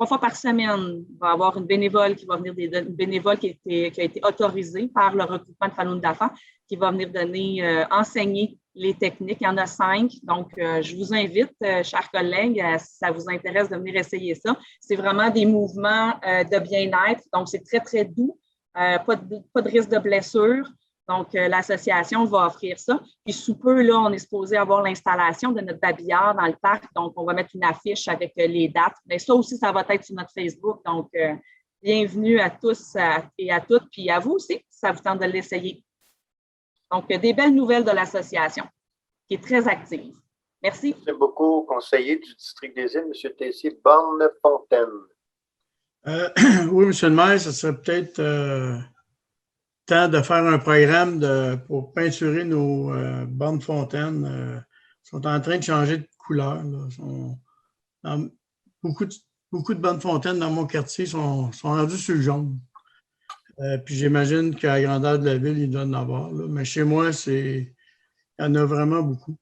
fois par semaine, il va y avoir une bénévole qui va venir, une bénévole qui a été autorisée par le regroupement de Falun Dafa, qui va venir enseigner les techniques. Il y en a 5. Donc, je vous invite, chers collègues, si ça vous intéresse de venir essayer ça. C'est vraiment des mouvements de bien-être. Donc, c'est très, très doux. Pas de risque de blessure. Donc, l'association va offrir ça. Puis, sous peu, là, on est supposé avoir l'installation de notre babillard dans le parc. Donc, on va mettre une affiche avec les dates. Mais ça aussi, ça va être sur notre Facebook. Donc, bienvenue à tous et à toutes. Puis, à vous aussi, si ça vous tente de l'essayer. Donc, des belles nouvelles de l'association qui est très active. Merci. Merci beaucoup, conseiller du district des îles, M. Tessier, Borne-Fontaine. Oui, M. le maire, ce serait peut-être temps de faire un programme pour peinturer nos bornes fontaines. Ils sont en train de changer de couleur. Là. Beaucoup de bornes fontaines dans mon quartier sont rendues sur le jaune. Puis j'imagine qu'à la grandeur de la ville, il doit en avoir. Là. Mais chez moi, il y en a vraiment beaucoup.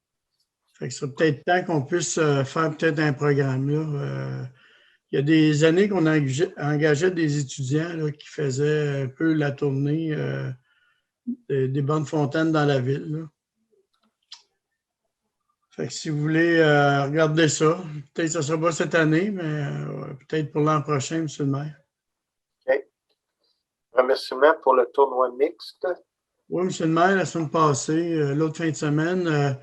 Fait que ce serait peut-être temps qu'on puisse faire peut-être un programme. Là. Il y a des années qu'on engageait des étudiants là, qui faisaient un peu la tournée des bonnes fontaines dans la ville. Là. Fait que si vous voulez regarder ça, peut-être que ce ne sera pas cette année, mais peut-être pour l'an prochain, M. le maire. OK. Remerciements pour le tournoi mixte. Oui, M. le maire, la semaine passée, l'autre fin de semaine,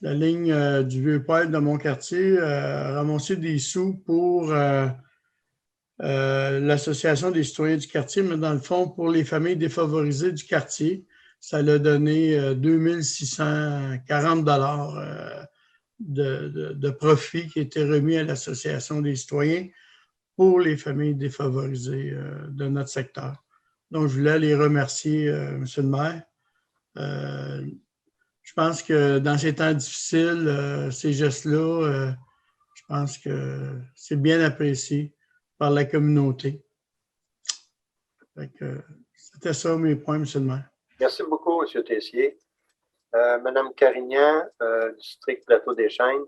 la ligne du Vieux-Port de mon quartier a ramassé des sous pour l'Association des citoyens du quartier, mais dans le fond, pour les familles défavorisées du quartier, ça l'a donné 2640 $ de profit qui était remis à l'Association des citoyens pour les familles défavorisées de notre secteur. Donc, je voulais les remercier, M. le maire. Je pense que dans ces temps difficiles, ces gestes-là, je pense que c'est bien apprécié par la communauté. C'était ça mes points, M. le maire. Merci beaucoup, M. Tessier. Mme Carignan, district Plateau des Chênes,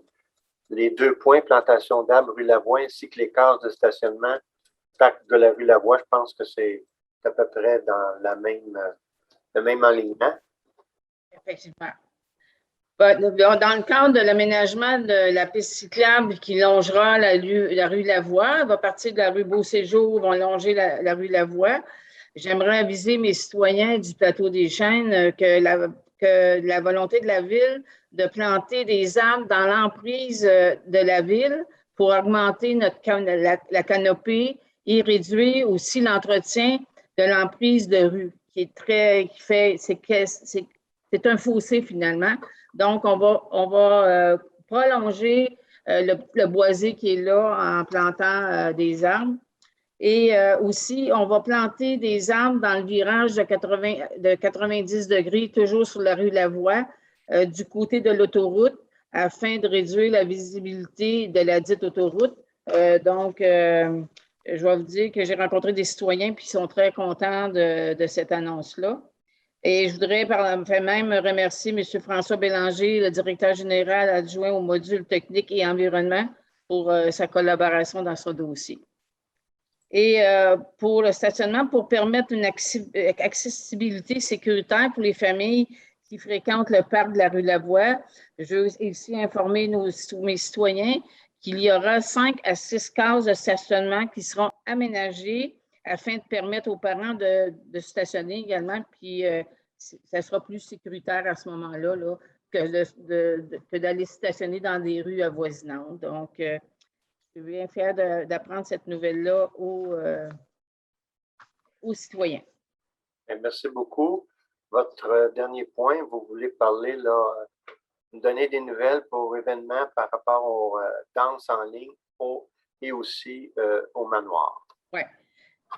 les 2 points, plantation d'arbres, rue Lavoie, ainsi que les cases de stationnement, parc de la rue Lavoie, je pense que c'est à peu près dans le même alignement. Effectivement. Dans le cadre de l'aménagement de la piste cyclable qui longera la rue Lavoie, elle va partir de la rue Beau-Séjour, vont longer la rue Lavoie. J'aimerais aviser mes citoyens du Plateau des Chênes que la volonté de la Ville de planter des arbres dans l'emprise de la Ville pour augmenter la canopée et réduire aussi l'entretien de l'emprise de rue, c'est un fossé finalement. Donc, on va prolonger le boisé qui est là en plantant des arbres. Et aussi, on va planter des arbres dans le virage de 90 degrés, toujours sur la rue Lavoie, du côté de l'autoroute, afin de réduire la visibilité de la dite autoroute. Je vais vous dire que j'ai rencontré des citoyens qui sont très contents de cette annonce-là. Et je voudrais même remercier M. François Bélanger, le directeur général adjoint au module technique et environnement, pour sa collaboration dans ce dossier. Et pour le stationnement, pour permettre une accessibilité sécuritaire pour les familles qui fréquentent le parc de la rue Lavoie, je veux ici informer mes citoyens qu'il y aura 5 à 6 cases de stationnement qui seront aménagées afin de permettre aux parents de stationner également, puis ça sera plus sécuritaire à ce moment-là là, que d'aller stationner dans des rues avoisinantes. Donc, je suis bien fière d'apprendre cette nouvelle-là aux citoyens. Merci beaucoup. Votre dernier point, vous voulez parler, là, donner des nouvelles pour événements par rapport aux danses en ligne et aussi au manoir. Ouais.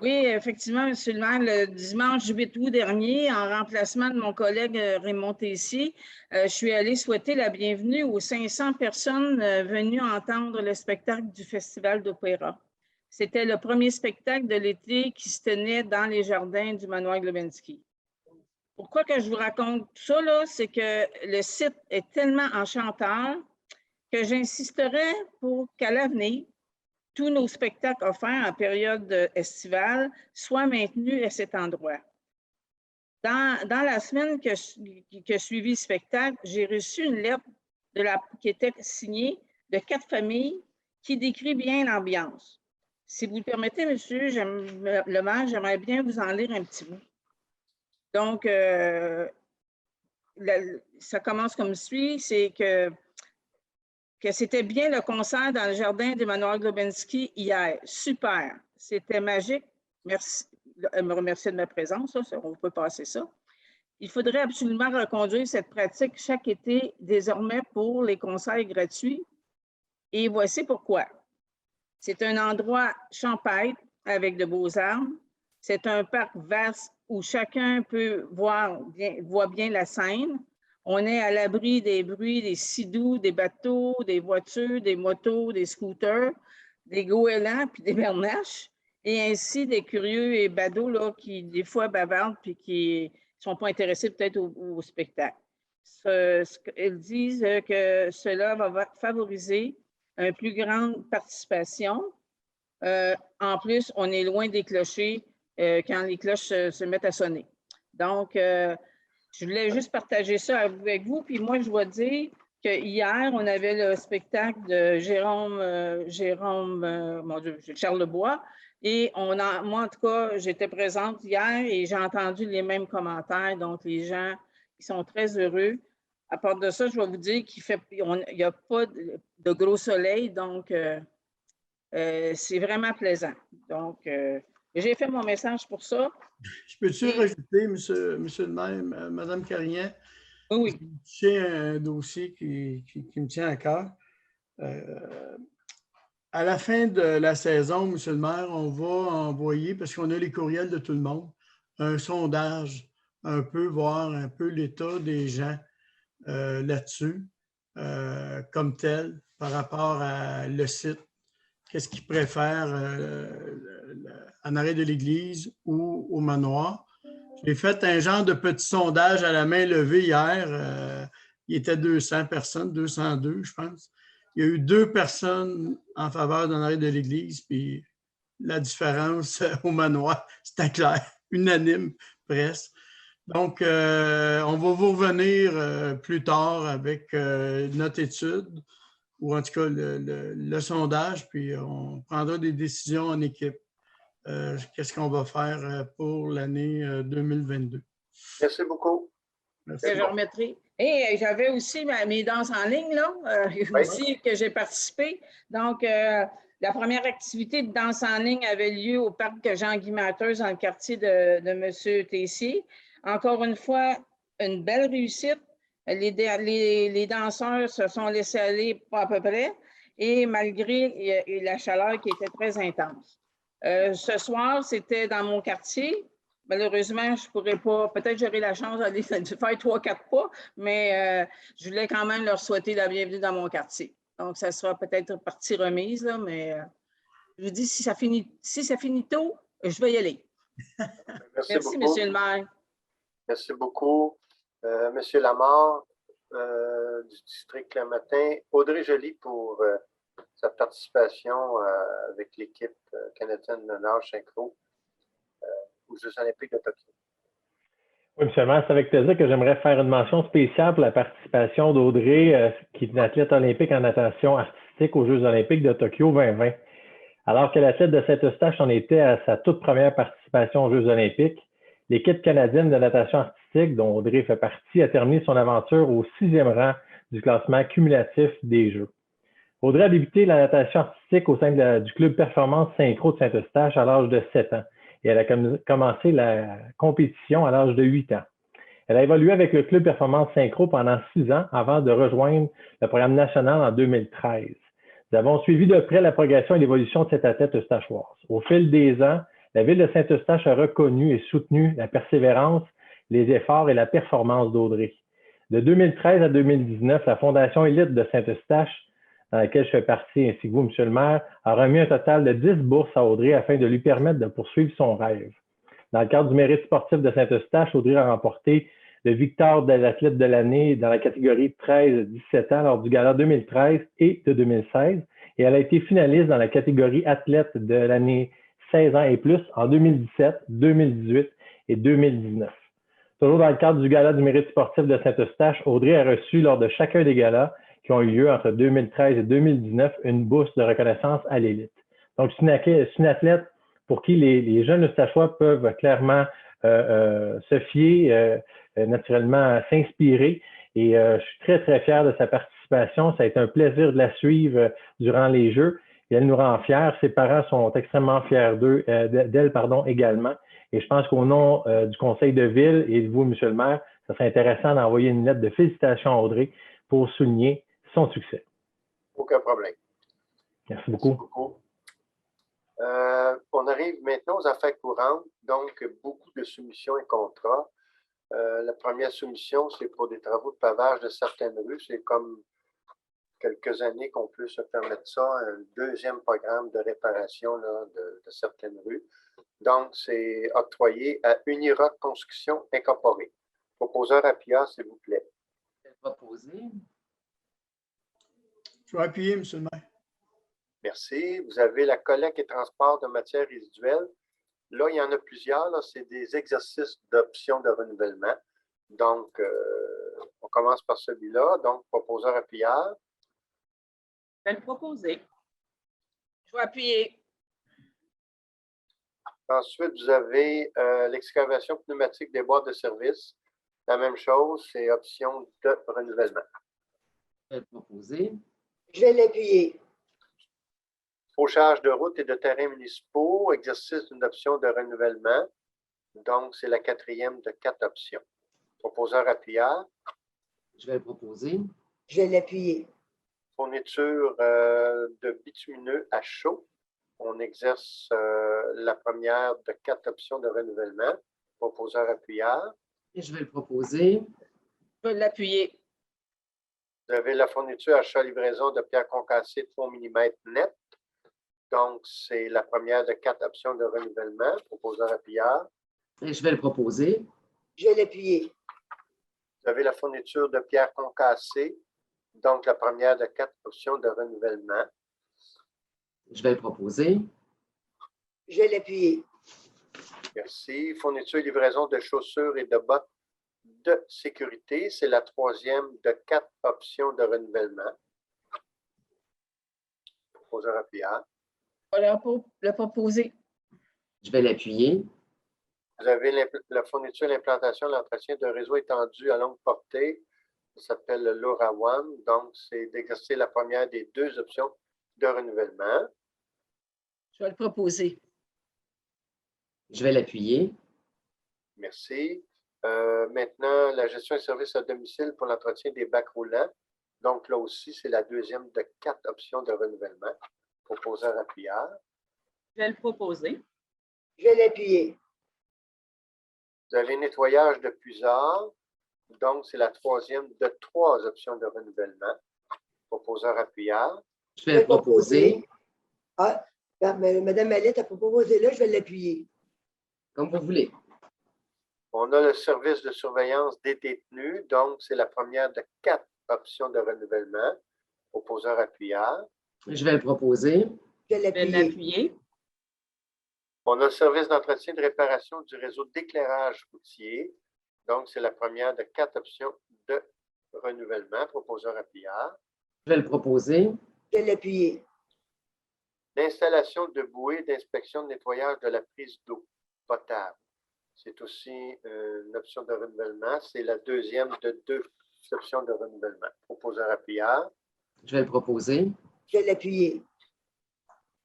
Oui, effectivement, M. le maire, le dimanche 8 août dernier, en remplacement de mon collègue Raymond Tessier, je suis allée souhaiter la bienvenue aux 500 personnes venues entendre le spectacle du Festival d'opéra. C'était le premier spectacle de l'été qui se tenait dans les jardins du manoir Globensky. Pourquoi que je vous raconte ça, là, c'est que le site est tellement enchanteur que j'insisterai pour qu'à l'avenir, tous nos spectacles offerts en période estivale soient maintenus à cet endroit. Dans la semaine qui a suivi le spectacle, j'ai reçu une lettre qui était signée de 4 familles qui décrit bien l'ambiance. Si vous le permettez, monsieur le maire, j'aimerais bien vous en lire un petit bout. Donc, ça commence comme suit, c'est que c'était bien le concert dans le jardin du manoir Globensky hier. Super, c'était magique. Merci. Elle me remercie de ma présence, on peut passer ça. Il faudrait absolument reconduire cette pratique chaque été, désormais pour les concerts gratuits. Et voici pourquoi. C'est un endroit champêtre avec de beaux arbres. C'est un parc vaste où chacun peut voit bien la scène. On est à l'abri des bruits des sidous, des bateaux, des voitures, des motos, des scooters, des goélands puis des bernaches, et ainsi des curieux et badauds là, qui, des fois, bavardent puis qui ne sont pas intéressés peut-être au spectacle. Ils disent que cela va favoriser une plus grande participation. En plus, on est loin des clochers quand les cloches se mettent à sonner. Donc, Je voulais juste partager ça avec vous. Puis moi, je dois dire que hier, on avait le spectacle de mon Dieu, Charles Lebois. Et moi, en tout cas, j'étais présente hier et j'ai entendu les mêmes commentaires. Donc, les gens, ils sont très heureux. À part de ça, je vais vous dire qu'il n'y a pas de gros soleil. Donc, c'est vraiment plaisant. Donc, j'ai fait mon message pour ça. Je peux-tu rajouter, monsieur le maire, Mme Carignan? Oui. J'ai un dossier qui me tient à cœur. À la fin de la saison, monsieur le maire, on va envoyer, parce qu'on a les courriels de tout le monde, un sondage, un peu voir un peu l'état des gens là-dessus, comme tel, par rapport à le site. Qu'est-ce qu'ils préfèrent en arrêt de l'église ou au manoir? J'ai fait un genre de petit sondage à la main levée hier. Il était 200 personnes, 202, je pense. Il y a eu 2 personnes en faveur d'en arrêt de l'église, puis la différence au manoir, c'était clair, unanime presque. Donc, on va vous revenir plus tard avec notre étude, ou en tout cas le sondage, puis on prendra des décisions en équipe. Qu'est-ce qu'on va faire pour l'année 2022. Merci beaucoup. Merci. Je remettrai. Et j'avais aussi mes danses en ligne, là, aussi, que j'ai participé. Donc, la première activité de danse en ligne avait lieu au parc Jean-Guy Matheus, dans le quartier de M. Tessier. Encore une fois, une belle réussite. Les danseurs se sont laissés aller pas à peu près, et malgré la chaleur qui était très intense. Ce soir, c'était dans mon quartier. Malheureusement, je ne pourrais pas, peut-être j'aurai la chance d'aller faire 3-4 pas, mais je voulais quand même leur souhaiter la bienvenue dans mon quartier. Donc, ça sera peut-être partie remise, là, mais je vous dis, si ça finit tôt, je vais y aller. Merci, monsieur le maire. Merci beaucoup. Monsieur Lamarre, du district Le Matin. Audrey Joly pour sa participation avec l'équipe canadienne de nage synchro aux Jeux olympiques de Tokyo. Oui, M. le maire, c'est avec plaisir que j'aimerais faire une mention spéciale pour la participation d'Audrey, qui est une athlète olympique en natation artistique aux Jeux olympiques de Tokyo 2020. Alors que l'athlète de Saint-Eustache en était à sa toute première participation aux Jeux olympiques, l'équipe canadienne de natation artistique, dont Audrey fait partie, a terminé son aventure au 6e rang du classement cumulatif des Jeux. Audrey a débuté la natation artistique au sein du club Performance Synchro de Saint-Eustache à l'âge de 7 ans et elle a commencé la compétition à l'âge de 8 ans. Elle a évolué avec le club Performance Synchro pendant 6 ans avant de rejoindre le programme national en 2013. Nous avons suivi de près la progression et l'évolution de cette athlète eustachoise. Au fil des ans, la ville de Saint-Eustache a reconnu et soutenu la persévérance, les efforts et la performance d'Audrey. De 2013 à 2019, la Fondation Élite de Saint-Eustache, dans laquelle je fais partie, ainsi que vous, M. le maire, a remis un total de 10 bourses à Audrey afin de lui permettre de poursuivre son rêve. Dans le cadre du mérite sportif de Saint-Eustache, Audrey a remporté le victoire de l'athlète de l'année dans la catégorie 13-17 ans lors du gala 2013 et de 2016. Et elle a été finaliste dans la catégorie athlète de l'année 16 ans et plus en 2017, 2018 et 2019. Toujours dans le cadre du gala du mérite sportif de Saint-Eustache, Audrey a reçu lors de chacun des galas qui ont eu lieu entre 2013 et 2019 une bourse de reconnaissance à l'élite. Donc, c'est une athlète pour qui les jeunes eustachois peuvent clairement se fier, naturellement s'inspirer. Et je suis très, très fier de sa participation. Ça a été un plaisir de la suivre durant les Jeux. Et elle nous rend fiers. Ses parents sont extrêmement fiers d'elle également. Et je pense qu'au nom du conseil de ville et de vous, M. le maire, ça serait intéressant d'envoyer une lettre de félicitations à Audrey pour souligner son succès. Aucun problème. Merci beaucoup. Merci beaucoup. On arrive maintenant aux affaires courantes, donc beaucoup de soumissions et contrats. La première soumission, c'est pour des travaux de pavage de certaines rues. C'est comme quelques années qu'on peut se permettre ça, un deuxième programme de réparation là, de certaines rues. Donc, c'est octroyé à Uniroc Construction Incorporée. Proposeur APIA, s'il vous plaît. Proposé. Je vais appuyer, M. le maire. Merci. Vous avez la collecte et transport de matières résiduelles. Là, il y en a plusieurs. C'est des exercices d'options de renouvellement. Donc, on commence par celui-là. Donc, proposeur appuyeur. Je vais le proposer. Je vais appuyer. Ensuite, vous avez l'excavation pneumatique des boîtes de service. La même chose, c'est option de renouvellement. Je vais le proposer. Je vais l'appuyer. Fauchage de routes et de terrains municipaux, exercice d'une option de renouvellement. Donc, c'est la 4e de 4 options. Proposeur appuyeur. Je vais le proposer. Je vais l'appuyer. Fourniture de bitumineux à chaud. On exerce la première de 4 options de renouvellement. Proposeur appuyeur. Et je vais le proposer. Je vais l'appuyer. Vous avez la fourniture achat-livraison de pierres concassées de 3 mm net. Donc, c'est la première de 4 options de renouvellement. Proposeur appuyeur. Et je vais le proposer. Je vais l'appuyer. Vous avez la fourniture de pierres concassées. Donc, la première de 4 options de renouvellement. Je vais le proposer. Je vais l'appuyer. Merci. Fourniture et livraison de chaussures et de bottes de sécurité. C'est la 3e de 4 options de renouvellement. Proposeur appuyeur. Je vais le proposer. Je vais l'appuyer. Vous avez la fourniture et l'implantation, l'entretien d'un réseau étendu à longue portée. Ça s'appelle le LoRaWAN. Donc, c'est d'exercer la première des 2 options de renouvellement. Je vais le proposer. Je vais l'appuyer. Merci. Maintenant, la gestion et services à domicile pour l'entretien des bacs roulants. Donc, là aussi, c'est la 2e de 4 options de renouvellement. Proposeur appuyeur. Je vais le proposer. Je vais l'appuyer. Vous avez nettoyage de puisard. Donc, c'est la 3e de 3 options de renouvellement. Proposeur appuyeur. Je vais le proposer. Ah, Mme Mallette a proposé là, je vais l'appuyer. Comme vous voulez. On a le service de surveillance des détenus. Donc, c'est la première de 4 options de renouvellement. Proposeur appuyeur. Je vais le proposer. Je vais Je vais l'appuyer. l'appuyer. On a le service d'entretien et de réparation du réseau d'éclairage routier. Donc, c'est la première de 4 options de renouvellement. Proposeur appuyeur. Je vais le proposer. Je vais l'appuyer. L'installation de bouées d'inspection de nettoyage de la prise d'eau potable. C'est aussi une option de renouvellement. C'est la 2e de 2 options de renouvellement. Proposeur appuyeur. Je vais le proposer. Je vais l'appuyer.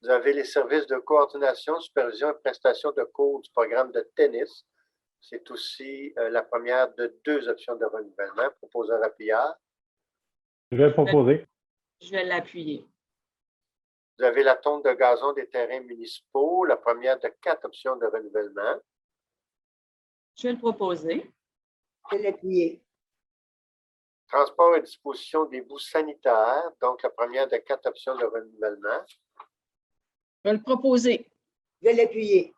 Vous avez les services de coordination, supervision et prestation de cours du programme de tennis. C'est aussi la première de 2 options de renouvellement. Proposeur appuyeur. Je vais le proposer. Je vais l'appuyer. Vous avez la tonte de gazon des terrains municipaux, la première de 4 options de renouvellement. Je vais le proposer. Je vais l'appuyer. Transport et disposition des boues sanitaires, donc la première de 4 options de renouvellement. Je vais le proposer. Je vais l'appuyer.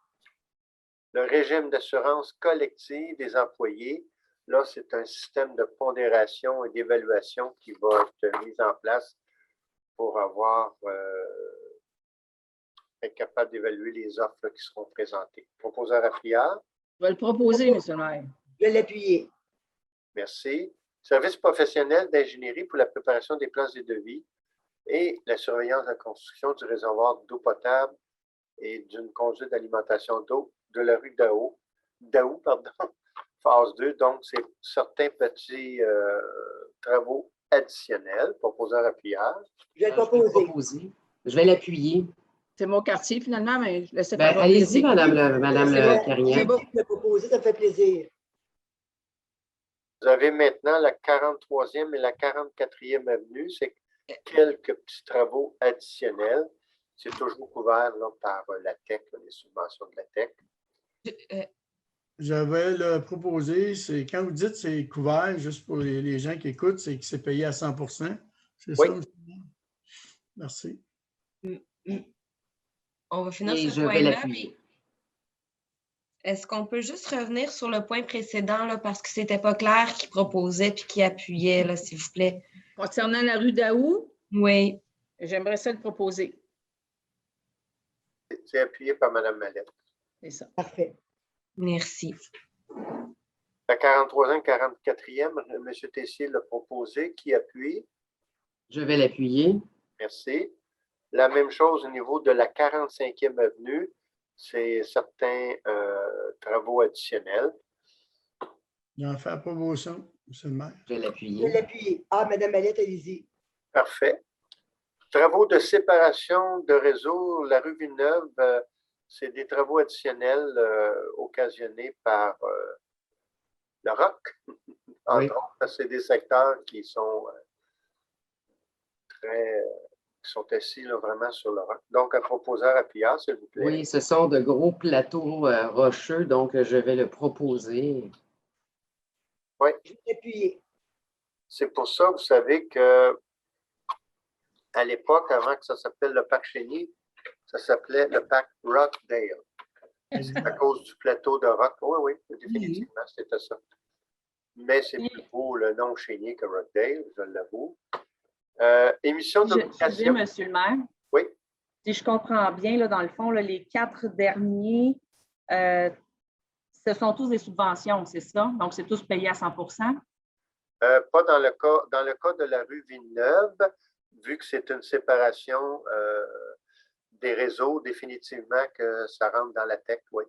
Le régime d'assurance collective des employés, là, c'est un système de pondération et d'évaluation qui va être mis en place pour être capable d'évaluer les offres qui seront présentées. Proposeur appuyeur. Je vais le proposer, M. le maire. Je vais l'appuyer. Merci. Service professionnel d'ingénierie pour la préparation des plans et devis et la surveillance de la construction du réservoir d'eau potable et d'une conduite d'alimentation d'eau de la rue Daou, phase 2. Donc, c'est certains petits travaux additionnels. Proposeur appuyeur. Je vais le Je vais le proposer. proposer. Je vais l'appuyer. C'est mon quartier, finalement, mais je laisse Ben, allez-y, Madame C'est bon. Carignan. C'est bon. Je vais le proposer, ça me fait plaisir. Vous avez maintenant la 43e et la 44e avenue. C'est quelques petits travaux additionnels. C'est toujours couvert là, par la TEC, les subventions de la TEC. J'avais le proposé, c'est quand vous dites c'est couvert, juste pour les gens qui écoutent, c'est que c'est payé à 100%. C'est Oui. ça aussi? Merci. On va finir Et ce je vais point-là. l'appuyer. Puis est-ce qu'on peut juste revenir sur le point précédent, là, parce que c'était pas clair qui proposait puis qui appuyait, là, s'il vous plaît? Concernant la rue Daou, Oui. j'aimerais ça le proposer. C'est appuyé par Mme Mallette. C'est ça. Parfait. Merci. La 43e, 44e, M. Tessier l'a proposé. Qui appuie? Je vais l'appuyer. Merci. La même chose au niveau de la 45e avenue. C'est certains travaux additionnels. J'en fais la promotion, M. le maire. Je vais Je l'appuyer. vais l'appuyer. Ah, Mme Mallette, allez-y. Parfait. Travaux de séparation de réseau, la rue Villeneuve, c'est des travaux additionnels occasionnés par le ROC. Entre Oui. autres, c'est des secteurs qui sont qui sont assis là, vraiment sur le ROC. Donc, un proposeur appuyant, s'il vous plaît. Oui, ce sont de gros plateaux rocheux, donc je vais le proposer. Oui. Je vais l'appuyer. C'est pour ça, vous savez que à l'époque, avant que ça s'appelle le parc Chénier, ça s'appelait le parc Rockdale. À cause du plateau de roc. Oui, oui, définitivement, c'était ça. Mais c'est plus beau le nom Chénier que Rockdale, je l'avoue. Émission d'obligation. Monsieur le maire. Oui. Si je comprends bien, là, dans le fond, là, les 4 derniers, ce sont tous des subventions, c'est ça? Donc, c'est tous payés à 100%? Pas dans le cas de la rue Villeneuve, vu que c'est une séparation des réseaux, définitivement que ça rentre dans la tech, oui.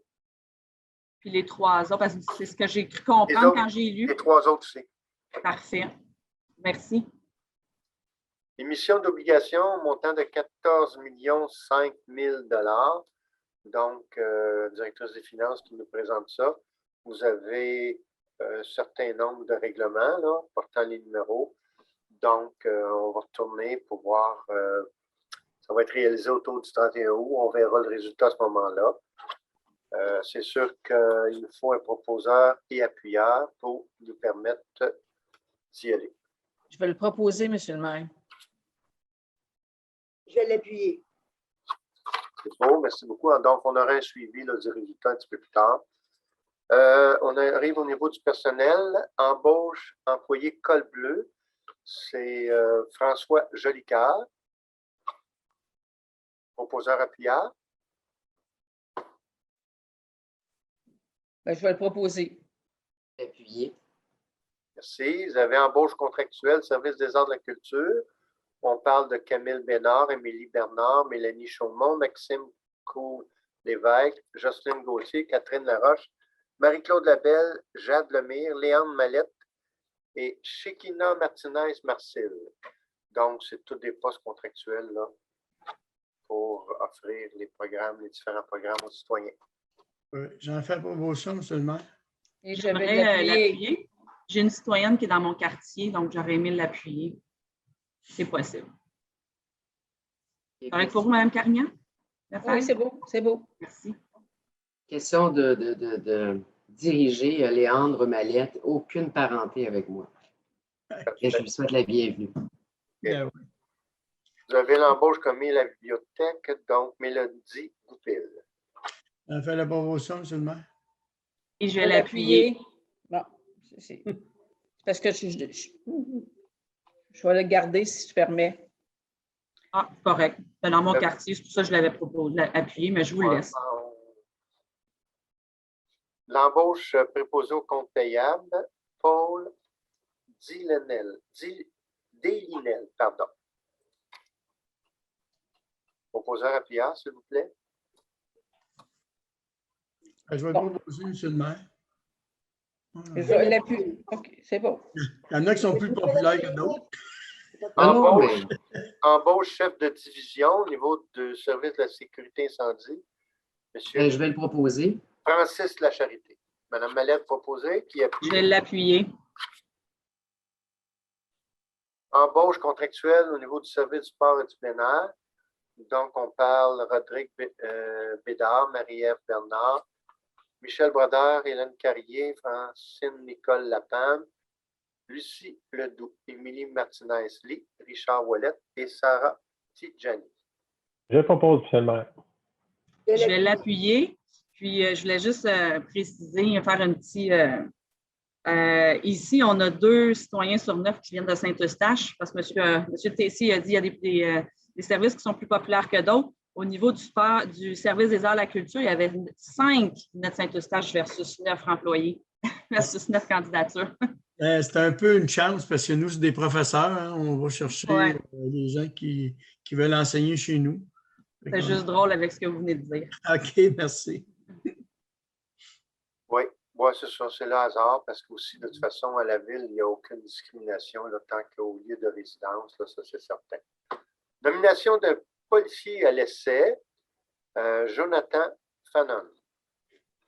Puis les 3 autres, parce que c'est ce que j'ai cru comprendre autres, quand j'ai lu. Les 3 autres aussi. Parfait. Merci. Émission d'obligation montant de 14 500 000 $. Donc, directrice des finances qui nous présente ça. Vous avez un certain nombre de règlements là, portant les numéros. Donc, on va retourner pour voir. Ça va être réalisé autour du 31 août. On verra le résultat à ce moment-là. C'est sûr qu'il faut un proposeur et appuyeur pour nous permettre d'y aller. Je vais le proposer, M. le maire. Je vais l'appuyer. C'est beau, merci beaucoup. Donc, on aura un suivi là, du résultat un petit peu plus tard. On arrive au niveau du personnel. Embauche, employé col bleu. C'est François Jolicoeur. Proposeur appuyeur. Ben, je vais le proposer. Appuyer. Merci. Vous avez embauche contractuelle, service des arts de la culture. On parle de Camille Bénard, Émilie Bernard, Mélanie Chaumont, Maxime Coul-Lévesque, Jocelyne Gauthier, Catherine Laroche, Marie-Claude Labelle, Jade Lemire, Léandre Mallette et Shekina Martinez-Marcil. Donc, c'est tous des postes contractuels là, pour offrir les différents programmes aux citoyens. Oui, j'en fais la promotion, M. le maire. Et je vais J'aimerais l'appuyer. l'appuyer. J'ai une citoyenne qui est dans mon quartier, donc j'aurais aimé l'appuyer. C'est possible. Correct pour vous, Mme Carignan? Oui, c'est beau, c'est beau. Merci. Question de diriger Léandre Mallette. Aucune parenté avec moi. Et je lui souhaite la bienvenue. Ben oui. Vous avez l'embauche commis à la bibliothèque, donc Mélodie Goupil. J'en fais la promotion, M. le maire. Et je vais l'appuyer. Bon, c'est parce que je vais le garder si tu permets. Ah, correct. C'est dans mon quartier, c'est pour ça que je l'avais proposé, appuyé, mais je vous le laisse. L'embauche préposée au compte payable, Paul Delinel, pardon. Proposeur appuyeur, s'il vous plaît. Je vais le proposer, M. le maire. Je l'appuie. OK, c'est bon. Il y en a qui sont plus populaires que d'autres. Embauche chef de division au niveau du service de la sécurité incendie. Monsieur Je vais le proposer. Francis Lacharité. Madame Mallette proposée, qui appuie. Je vais l'appuyer. Embauche contractuelle au niveau du service du sport et du plein air. Donc, on parle Rodrigue Bédard, Marie-Ève Bernard, Michel Brodeur, Hélène Carrier, Francine Nicole Lapin, Lucie Ledoux, Émilie Martinez-Lee, Richard Ouellet et Sarah Tidjani. Je propose, M. le maire. Je vais l'appuyer. Puis, je voulais juste préciser, faire un petit... ici, on a 2 citoyens sur 9 qui viennent de Saint-Eustache parce que M. Tessier a dit qu'il y a des services qui sont plus populaires que d'autres. Au niveau du service des arts de la culture, il y avait 5 de Saint-Eustache versus 9 employés. versus 9 candidatures. C'est un peu une chance parce que nous, c'est des professeurs. Hein, on va chercher Ouais. des gens qui veulent enseigner chez nous. C'est juste drôle avec ce que vous venez de dire. OK, merci. Oui, ouais, c'est ça, c'est le hasard parce qu'aussi, de toute façon, à la ville, il n'y a aucune discrimination là, tant qu'au lieu de résidence, là, ça c'est certain. Nomination de policier à l'essai, Jonathan Fanon.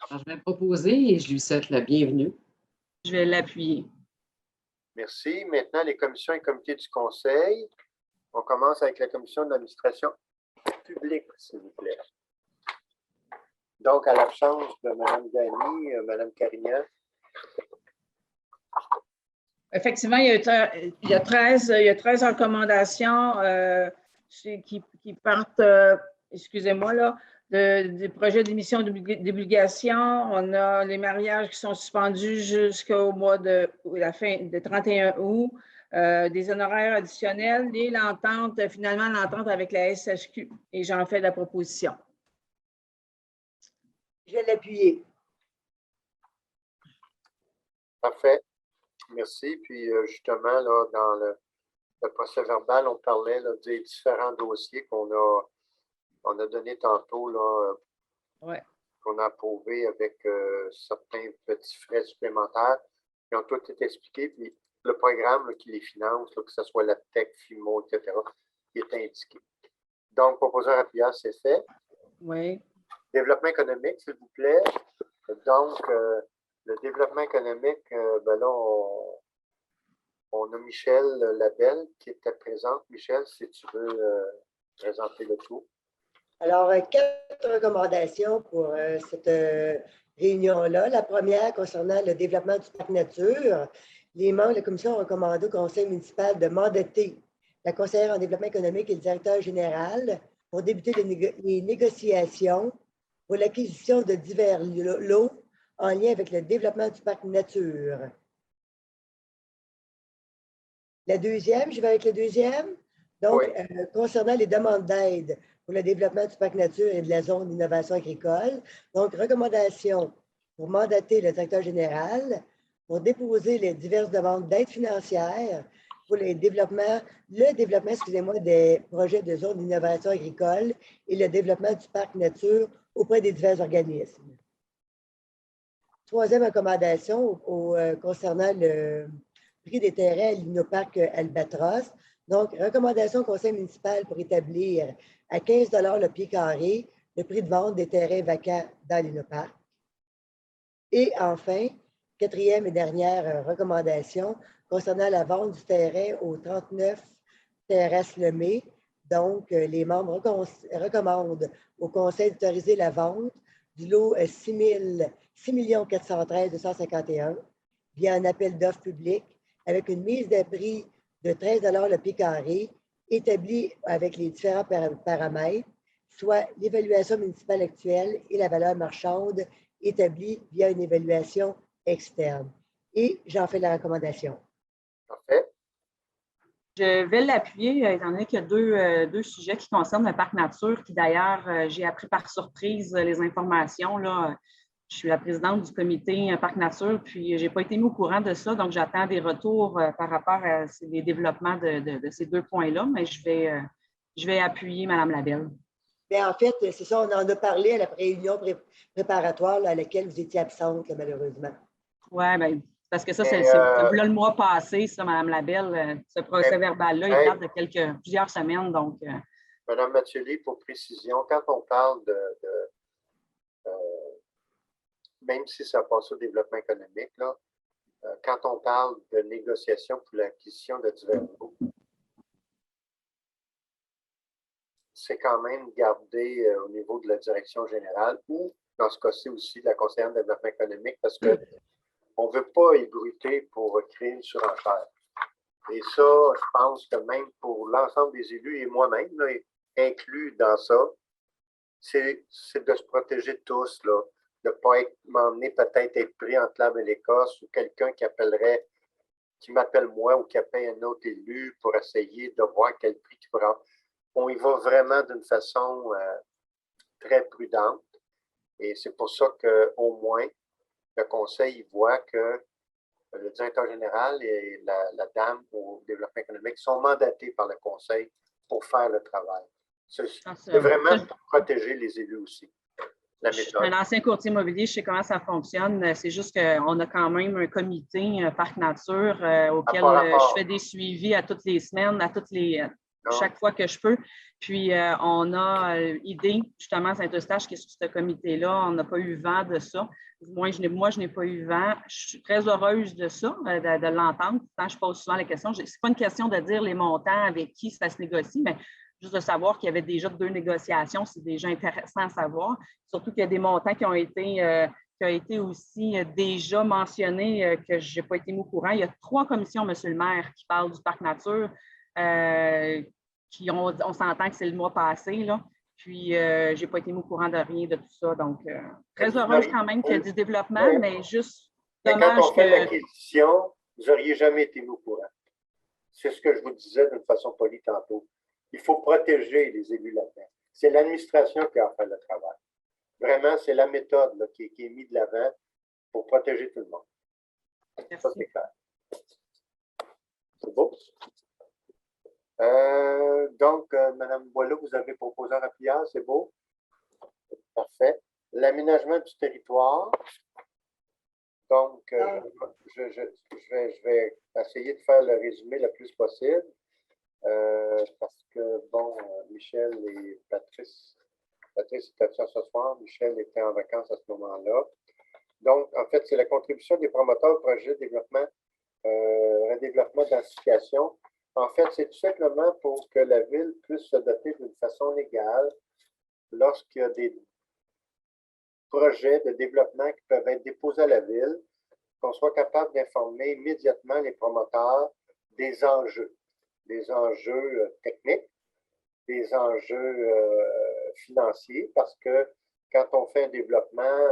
Alors, je vais proposer et je lui souhaite la bienvenue. Je vais l'appuyer. Merci. Maintenant, les commissions et comités du conseil. On commence avec la commission d'administration publique, s'il vous plaît. Donc, à l'absence de Mme Dany, Mme Carignan. Effectivement, il y a 13 recommandations qui partent, excusez-moi, là, des projets d'émission de divulgation. On a les mariages qui sont suspendus jusqu'au mois de la fin de 31 août, des honoraires additionnels et finalement l'entente avec la SHQ. Et j'en fais la proposition. Je vais l'appuyer. Parfait. Merci. Puis, justement, là, dans le procès-verbal, on parlait là, des différents dossiers qu'on a donnés tantôt, là, Ouais. qu'on a approuvés avec certains petits frais supplémentaires qui ont tous été expliqués. Puis, le programme là, qui les finance, là, que ce soit la TEC, FIMO, etc., qui est indiqué. Donc, proposeur appuyeur, c'est fait. Oui. Développement économique, s'il vous plaît. Donc, le développement économique, ben là, on a Michel Labelle qui était présente. Michel, si tu veux présenter le tout. Alors, 4 recommandations pour cette réunion-là. La première concernant le développement du parc nature. Les membres de la commission ont recommandé au conseil municipal de mandater la conseillère en développement économique et le directeur général pour débuter les négociations pour l'acquisition de divers lots en lien avec le développement du parc nature. La deuxième, je vais avec la deuxième. Donc, Oui. Concernant les demandes d'aide pour le développement du parc nature et de la zone d'innovation agricole, donc, recommandation pour mandater le directeur général pour déposer les diverses demandes d'aide financière pour le développement, excusez-moi, des projets de zone d'innovation agricole et le développement du parc nature auprès des divers organismes. Troisième recommandation concernant le prix des terrains à l'Innoparc Albatros. Donc, recommandation au conseil municipal pour établir à 15 $ le pied carré le prix de vente des terrains vacants dans l'Innoparc. Et enfin, quatrième et dernière recommandation concernant la vente du terrain au 39 Terrasse Lemay. Donc, les membres recommandent au conseil d'autoriser la vente du lot 6 413 251 via un appel d'offres public avec une mise de prix de 13 $ le pied carré établi avec les différents paramètres, soit l'évaluation municipale actuelle et la valeur marchande établie via une évaluation externe. Et j'en fais la recommandation. Parfait. Je vais l'appuyer, étant donné qu'il y a deux sujets qui concernent le parc nature, qui d'ailleurs, j'ai appris par surprise les informations. Là. Je suis la présidente du comité Parc Nature, puis je n'ai pas été mis au courant de ça, donc j'attends des retours par rapport à les développements de ces 2 points-là, mais je vais appuyer Mme Labelle. Bien, en fait, c'est ça, on en a parlé à la réunion préparatoire là, à laquelle vous étiez absente, là, malheureusement. Oui, bien, parce que ça, c'est le mois passé, ça, Mme Labelle, ce procès-verbal-là, il date de plusieurs semaines, donc… Mme Mathieu, pour précision, quand on parle même si ça passe au développement économique, là, quand on parle de négociation pour l'acquisition de divers lots, c'est quand même gardé au niveau de la direction générale ou, dans ce cas-ci aussi, de la conseillère de développement économique parce qu'on ne veut pas ébruiter pour créer une surenchère. Et ça, je pense que même pour l'ensemble des élus et moi-même, là, inclus dans ça, c'est de se protéger tous, là. De ne pas m'emmener peut-être être pris entre l'arbre et l'écorce ou quelqu'un qui m'appelle moi ou qui appelle un autre élu pour essayer de voir quel prix il prend. On y va vraiment d'une façon très prudente et c'est pour ça qu'au moins, le conseil il voit que le directeur général et la dame au développement économique sont mandatés par le conseil pour faire le travail. C'est vraiment pour protéger les élus aussi. Je suis un ancien courtier immobilier, je sais comment ça fonctionne. C'est juste qu'on a quand même un comité Parc Nature auquel je fais des suivis à toutes les semaines, chaque fois que je peux. Puis, on a idée, justement, Saint-Eustache, qui est sur ce comité-là. On n'a pas eu vent de ça. Moi, je n'ai pas eu vent. Je suis très heureuse de ça, de l'entendre. Pourtant, je pose souvent la question. Ce n'est pas une question de dire les montants avec qui ça se négocie, mais juste de savoir qu'il y avait déjà 2 négociations, c'est déjà intéressant à savoir. Surtout qu'il y a des montants qui ont été aussi déjà mentionnés que je n'ai pas été mis au courant. Il y a 3 commissions, M. le maire, qui parlent du parc nature. On s'entend que c'est le mois passé, là. Puis, je n'ai pas été mis au courant de rien de tout ça. Donc, très heureuse quand même qu'il y ait du développement, mais juste dommage quand on fait l'acquisition, vous n'auriez jamais été mis au courant. C'est ce que je vous disais d'une façon polie tantôt. Il faut protéger les élus là-dedans. C'est l'administration qui a fait le travail. Vraiment, c'est la méthode là, qui est mise de l'avant pour protéger tout le monde. Merci. Ça, c'est clair. C'est beau. Donc, Mme Boileau, vous avez proposé un rappelage, c'est beau. Parfait. L'aménagement du territoire. Donc, je vais essayer de faire le résumé le plus possible. Parce que, bon, Michel et Patrice étaient absents ce soir. Michel était en vacances à ce moment-là. Donc, en fait, c'est la contribution des promoteurs au projet de développement, redéveloppement densification. En fait, c'est tout simplement pour que la ville puisse se doter d'une façon légale lorsqu'il y a des projets de développement qui peuvent être déposés à la ville, qu'on soit capable d'informer immédiatement les promoteurs des enjeux techniques, des enjeux financiers, parce que quand on fait un développement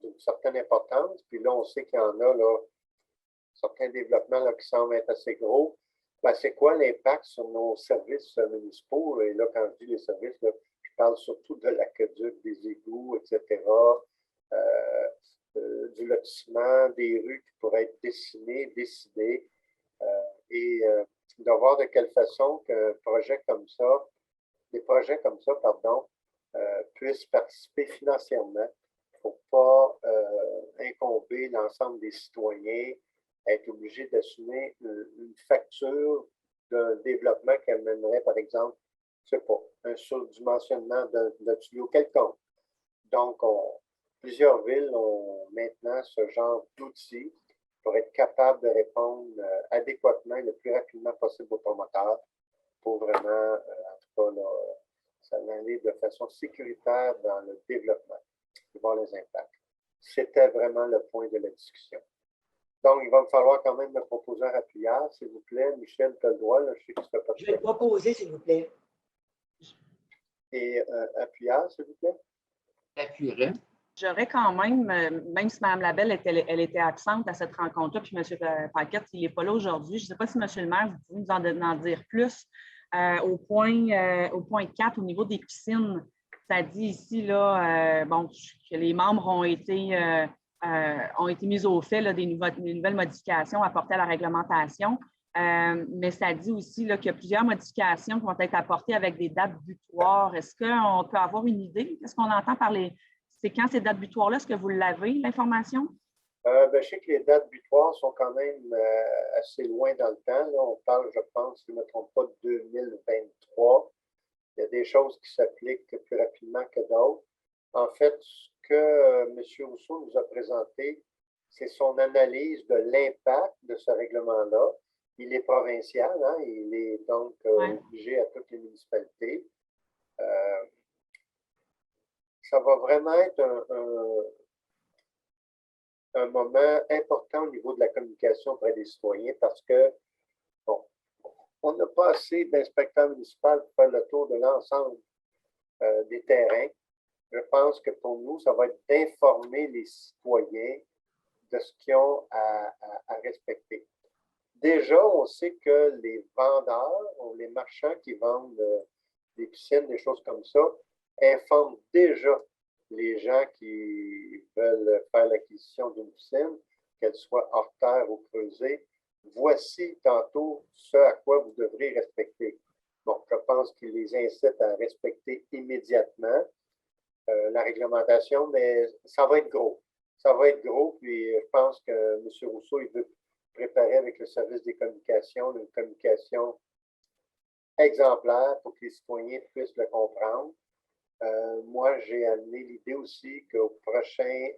d'une certaine importance, puis là, on sait qu'il y en a là, certains développements là, qui semblent être assez gros, ben, c'est quoi l'impact sur nos services municipaux? Et là, quand je dis les services, là, je parle surtout de l'aqueduc, des égouts, etc., du lotissement, des rues qui pourraient être dessinées, décidées, et de voir de quelle façon qu'un projet comme ça, des projets comme ça, pardon, puissent participer financièrement pour ne pas incomber l'ensemble des citoyens, être obligé d'assumer une facture d'un développement qui amènerait, par exemple, je ne sais pas, un surdimensionnement d'un tuyau quelconque. Donc, plusieurs villes ont maintenant ce genre d'outils pour être capables de répondre adéquatement et le plus rapidement possible aux promoteurs pour vraiment, en tout cas, s'en aller de façon sécuritaire dans le développement et voir les impacts. C'était vraiment le point de la discussion. Donc, il va me falloir quand même me proposer un appuyard, s'il vous plaît. Michel, tu as le droit, là, je sais que tu ne fais pas de Je vais le proposer, s'il vous plaît. Et appuyard, s'il vous plaît. J'appuierai. J'aurais quand même, même si Mme Labelle elle était absente à cette rencontre-là, puis M. Paquette, il n'est pas là aujourd'hui. Je ne sais pas si M. le maire, vous pouvez nous en dire plus. Au point 4, au niveau des piscines, ça dit ici là, bon, que les membres ont été mis au fait là, des nouvelles modifications apportées à la réglementation. Mais ça dit aussi qu'il y a plusieurs modifications qui vont être apportées avec des dates butoirs. Est-ce qu'on peut avoir une idée? Qu'est-ce qu'on entend par les... C'est quand ces dates butoirs-là? Est-ce que vous l'avez, l'information? Je sais que les dates butoirs sont quand même assez loin dans le temps. Là, on parle, je pense, si je ne me trompe pas, de 2023. Il y a des choses qui s'appliquent plus rapidement que d'autres. En fait, ce que M. Rousseau nous a présenté, c'est son analyse de l'impact de ce règlement-là. Il est provincial, hein, il est donc obligé à toutes les municipalités. Ça va vraiment être un moment important au niveau de la communication auprès des citoyens parce que, bon, on n'a pas assez d'inspecteurs municipaux pour faire le tour de l'ensemble des terrains. Je pense que pour nous, ça va être d'informer les citoyens de ce qu'ils ont à respecter. Déjà, on sait que les vendeurs ou les marchands qui vendent des piscines, des choses comme ça, informent déjà les gens qui veulent faire l'acquisition d'une piscine, qu'elle soit hors terre ou creusée, voici tantôt ce à quoi vous devrez respecter. Bon, je pense qu'il les incite à respecter immédiatement la réglementation, mais ça va être gros. Ça va être gros, puis je pense que M. Rousseau, il veut préparer avec le service des communications une communication exemplaire pour que les citoyens puissent le comprendre. Moi, j'ai amené l'idée aussi qu'au prochain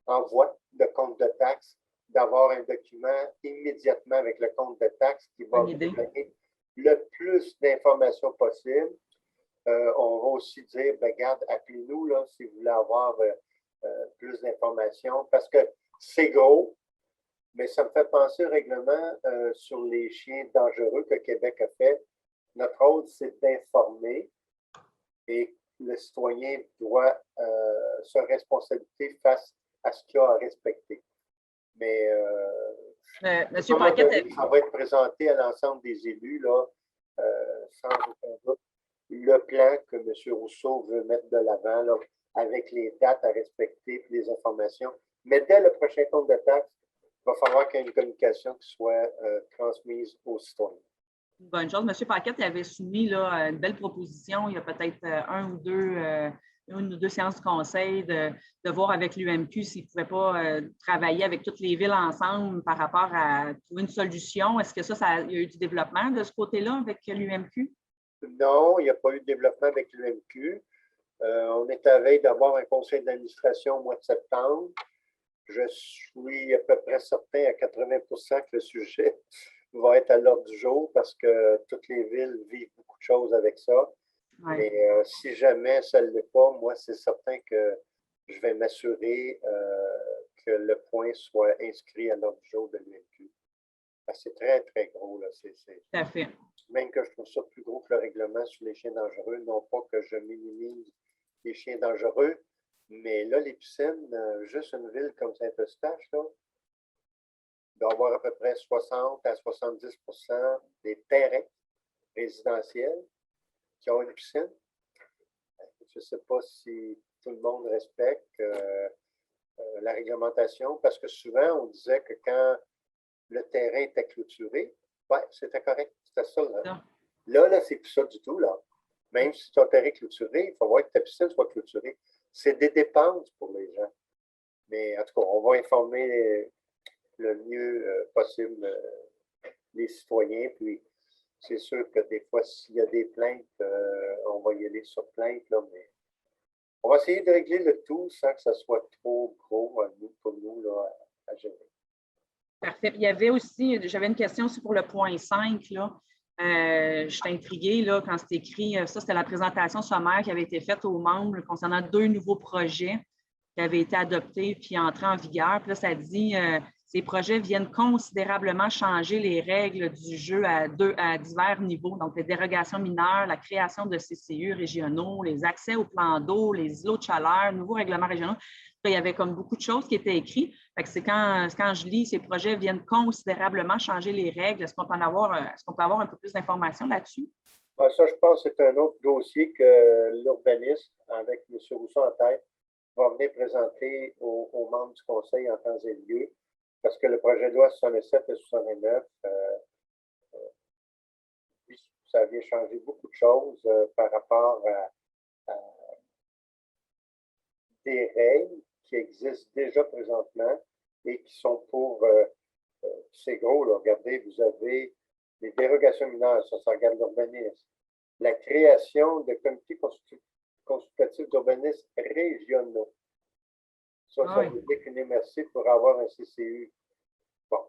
envoi de compte de taxes, d'avoir un document immédiatement avec le compte de taxes qui va vous donner le plus d'informations possible. On va aussi dire, ben, regarde, appelez-nous là, si vous voulez avoir plus d'informations, parce que c'est gros, mais ça me fait penser au règlement sur les chiens dangereux que Québec a fait. Notre rôle, c'est d'informer et le citoyen doit se responsabiliser face à ce qu'il a à respecter. Mais Monsieur Paquette, ça va être présenté à l'ensemble des élus, là, sans aucun doute, le plan que M. Rousseau veut mettre de l'avant, là, avec les dates à respecter et les informations. Mais dès le prochain compte de taxes, il va falloir qu'il y ait une communication qui soit transmise aux citoyens. Une bonne chose. M. Paquette avait soumis là, une belle proposition il y a peut-être une ou deux séances de conseil de voir avec l'UMQ s'ils ne pouvaient pas travailler avec toutes les villes ensemble par rapport à trouver une solution. Est-ce que il y a eu du développement de ce côté-là avec l'UMQ? Non, il n'y a pas eu de développement avec l'UMQ. On est à veille d'avoir un conseil d'administration au mois de septembre. Je suis à peu près certain à 80% que le sujet va être à l'ordre du jour parce que toutes les villes vivent beaucoup de choses avec ça. Ouais. Mais si jamais ça ne l'est pas, moi, c'est certain que je vais m'assurer que le point soit inscrit à l'ordre du jour de l'UMQ. C'est très, très gros. Là. Tout à fait. Même que je trouve ça plus gros que le règlement sur les chiens dangereux. Non pas que je minimise les chiens dangereux, mais là, les piscines, juste une ville comme Saint-Eustache, là, il doit y avoir à peu près 60 à 70% des terrains résidentiels qui ont une piscine. Je ne sais pas si tout le monde respecte la réglementation, parce que souvent, on disait que quand le terrain était clôturé, ouais, c'était correct, c'était ça. Là, c'est plus ça du tout. Là. Même si ton terrain est clôturé, il faut voir que ta piscine soit clôturée. C'est des dépenses pour les gens. Mais en tout cas, on va informer le mieux possible les citoyens. Puis, c'est sûr que des fois, s'il y a des plaintes, on va y aller sur plainte. Là, mais on va essayer de régler le tout sans que ça soit trop gros pour nous là, à gérer. Parfait. Il y avait aussi, j'avais une question aussi pour le point 5. Là. J'étais intriguée là, quand c'était écrit, ça c'était la présentation sommaire qui avait été faite aux membres concernant 2 nouveaux projets qui avaient été adoptés puis entrés en vigueur. Puis là, ça dit ces projets viennent considérablement changer les règles du jeu à divers niveaux. Donc, les dérogations mineures, la création de CCU régionaux, les accès aux plans d'eau, les îlots de chaleur, nouveaux règlements régionaux. Là, il y avait comme beaucoup de choses qui étaient écrites. C'est quand je lis, ces projets viennent considérablement changer les règles. Est-ce qu'on peut avoir un peu plus d'informations là-dessus? Ça, je pense que c'est un autre dossier que l'urbaniste, avec M. Rousseau en tête, va venir présenter aux membres du Conseil en temps et lieu. Parce que le projet de loi 67 et 69, ça vient changer beaucoup de choses par rapport à des règles qui existent déjà présentement et qui sont pour, c'est gros, là, regardez, vous avez les dérogations mineures, ça regarde l'urbanisme, la création de comités consultatifs d'urbanisme régionaux. Ça veut dire qu'une MRC pour avoir un CCU. Bon.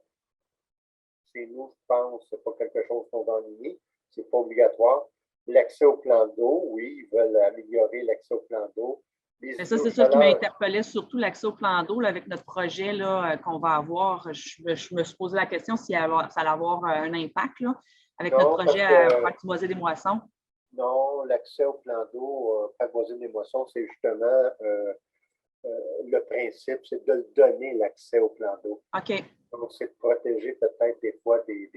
Chez nous, je pense que ce n'est pas quelque chose qu'on va enligner. Ce n'est pas obligatoire. L'accès au plan d'eau, oui, ils veulent améliorer l'accès au plan d'eau. Ça, c'est ça qui m'a interpellé, surtout l'accès au plan d'eau avec notre projet qu'on va avoir. Je me suis posé la question si ça allait avoir un impact là, avec notre projet à Pacboiser des moissons. Non, l'accès au plan d'eau, Pacboiser des moissons, c'est justement le principe, c'est de donner l'accès au plan d'eau. OK. Donc, c'est de protéger peut-être des fois des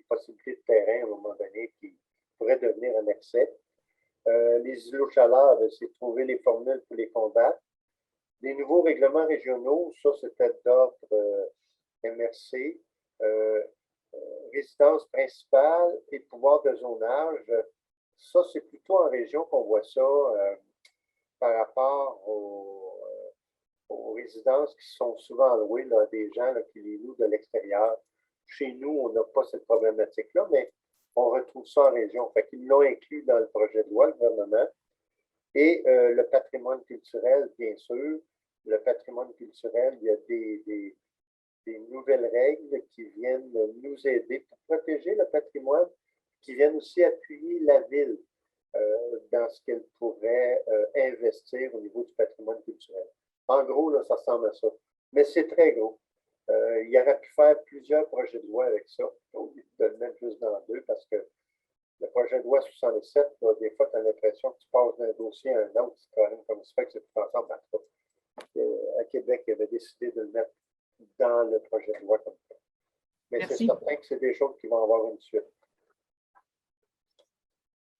possibilités de terrain à un moment donné qui pourraient devenir un accès. Les îlots chaleurs, c'est de trouver les formules pour les combattre. Les nouveaux règlements régionaux, ça, c'était d'ordre MRC. Résidence principale et pouvoir de zonage, ça, c'est plutôt en région qu'on voit ça par rapport aux résidences qui sont souvent louées, là, des gens là, qui les louent de l'extérieur. Chez nous, on n'a pas cette problématique-là, mais on retrouve ça en région. Fait qu'ils l'ont inclus dans le projet de loi, le gouvernement. Et le patrimoine culturel, bien sûr. Le patrimoine culturel, il y a des nouvelles règles qui viennent nous aider pour protéger le patrimoine, qui viennent aussi appuyer la ville dans ce qu'elle pourrait investir au niveau du patrimoine culturel. En gros, là, ça ressemble à ça. Mais c'est très gros. Il y aurait pu faire plusieurs projets de loi avec ça, au lieu de le mettre juste dans deux, parce que le projet de loi 67, là, des fois, tu as l'impression que tu passes d'un dossier à un autre. C'est quand même comme ça fait que c'est tout ensemble. À Québec, il avait décidé de le mettre dans le projet de loi comme ça. Mais c'est certain que c'est des choses qui vont avoir une suite.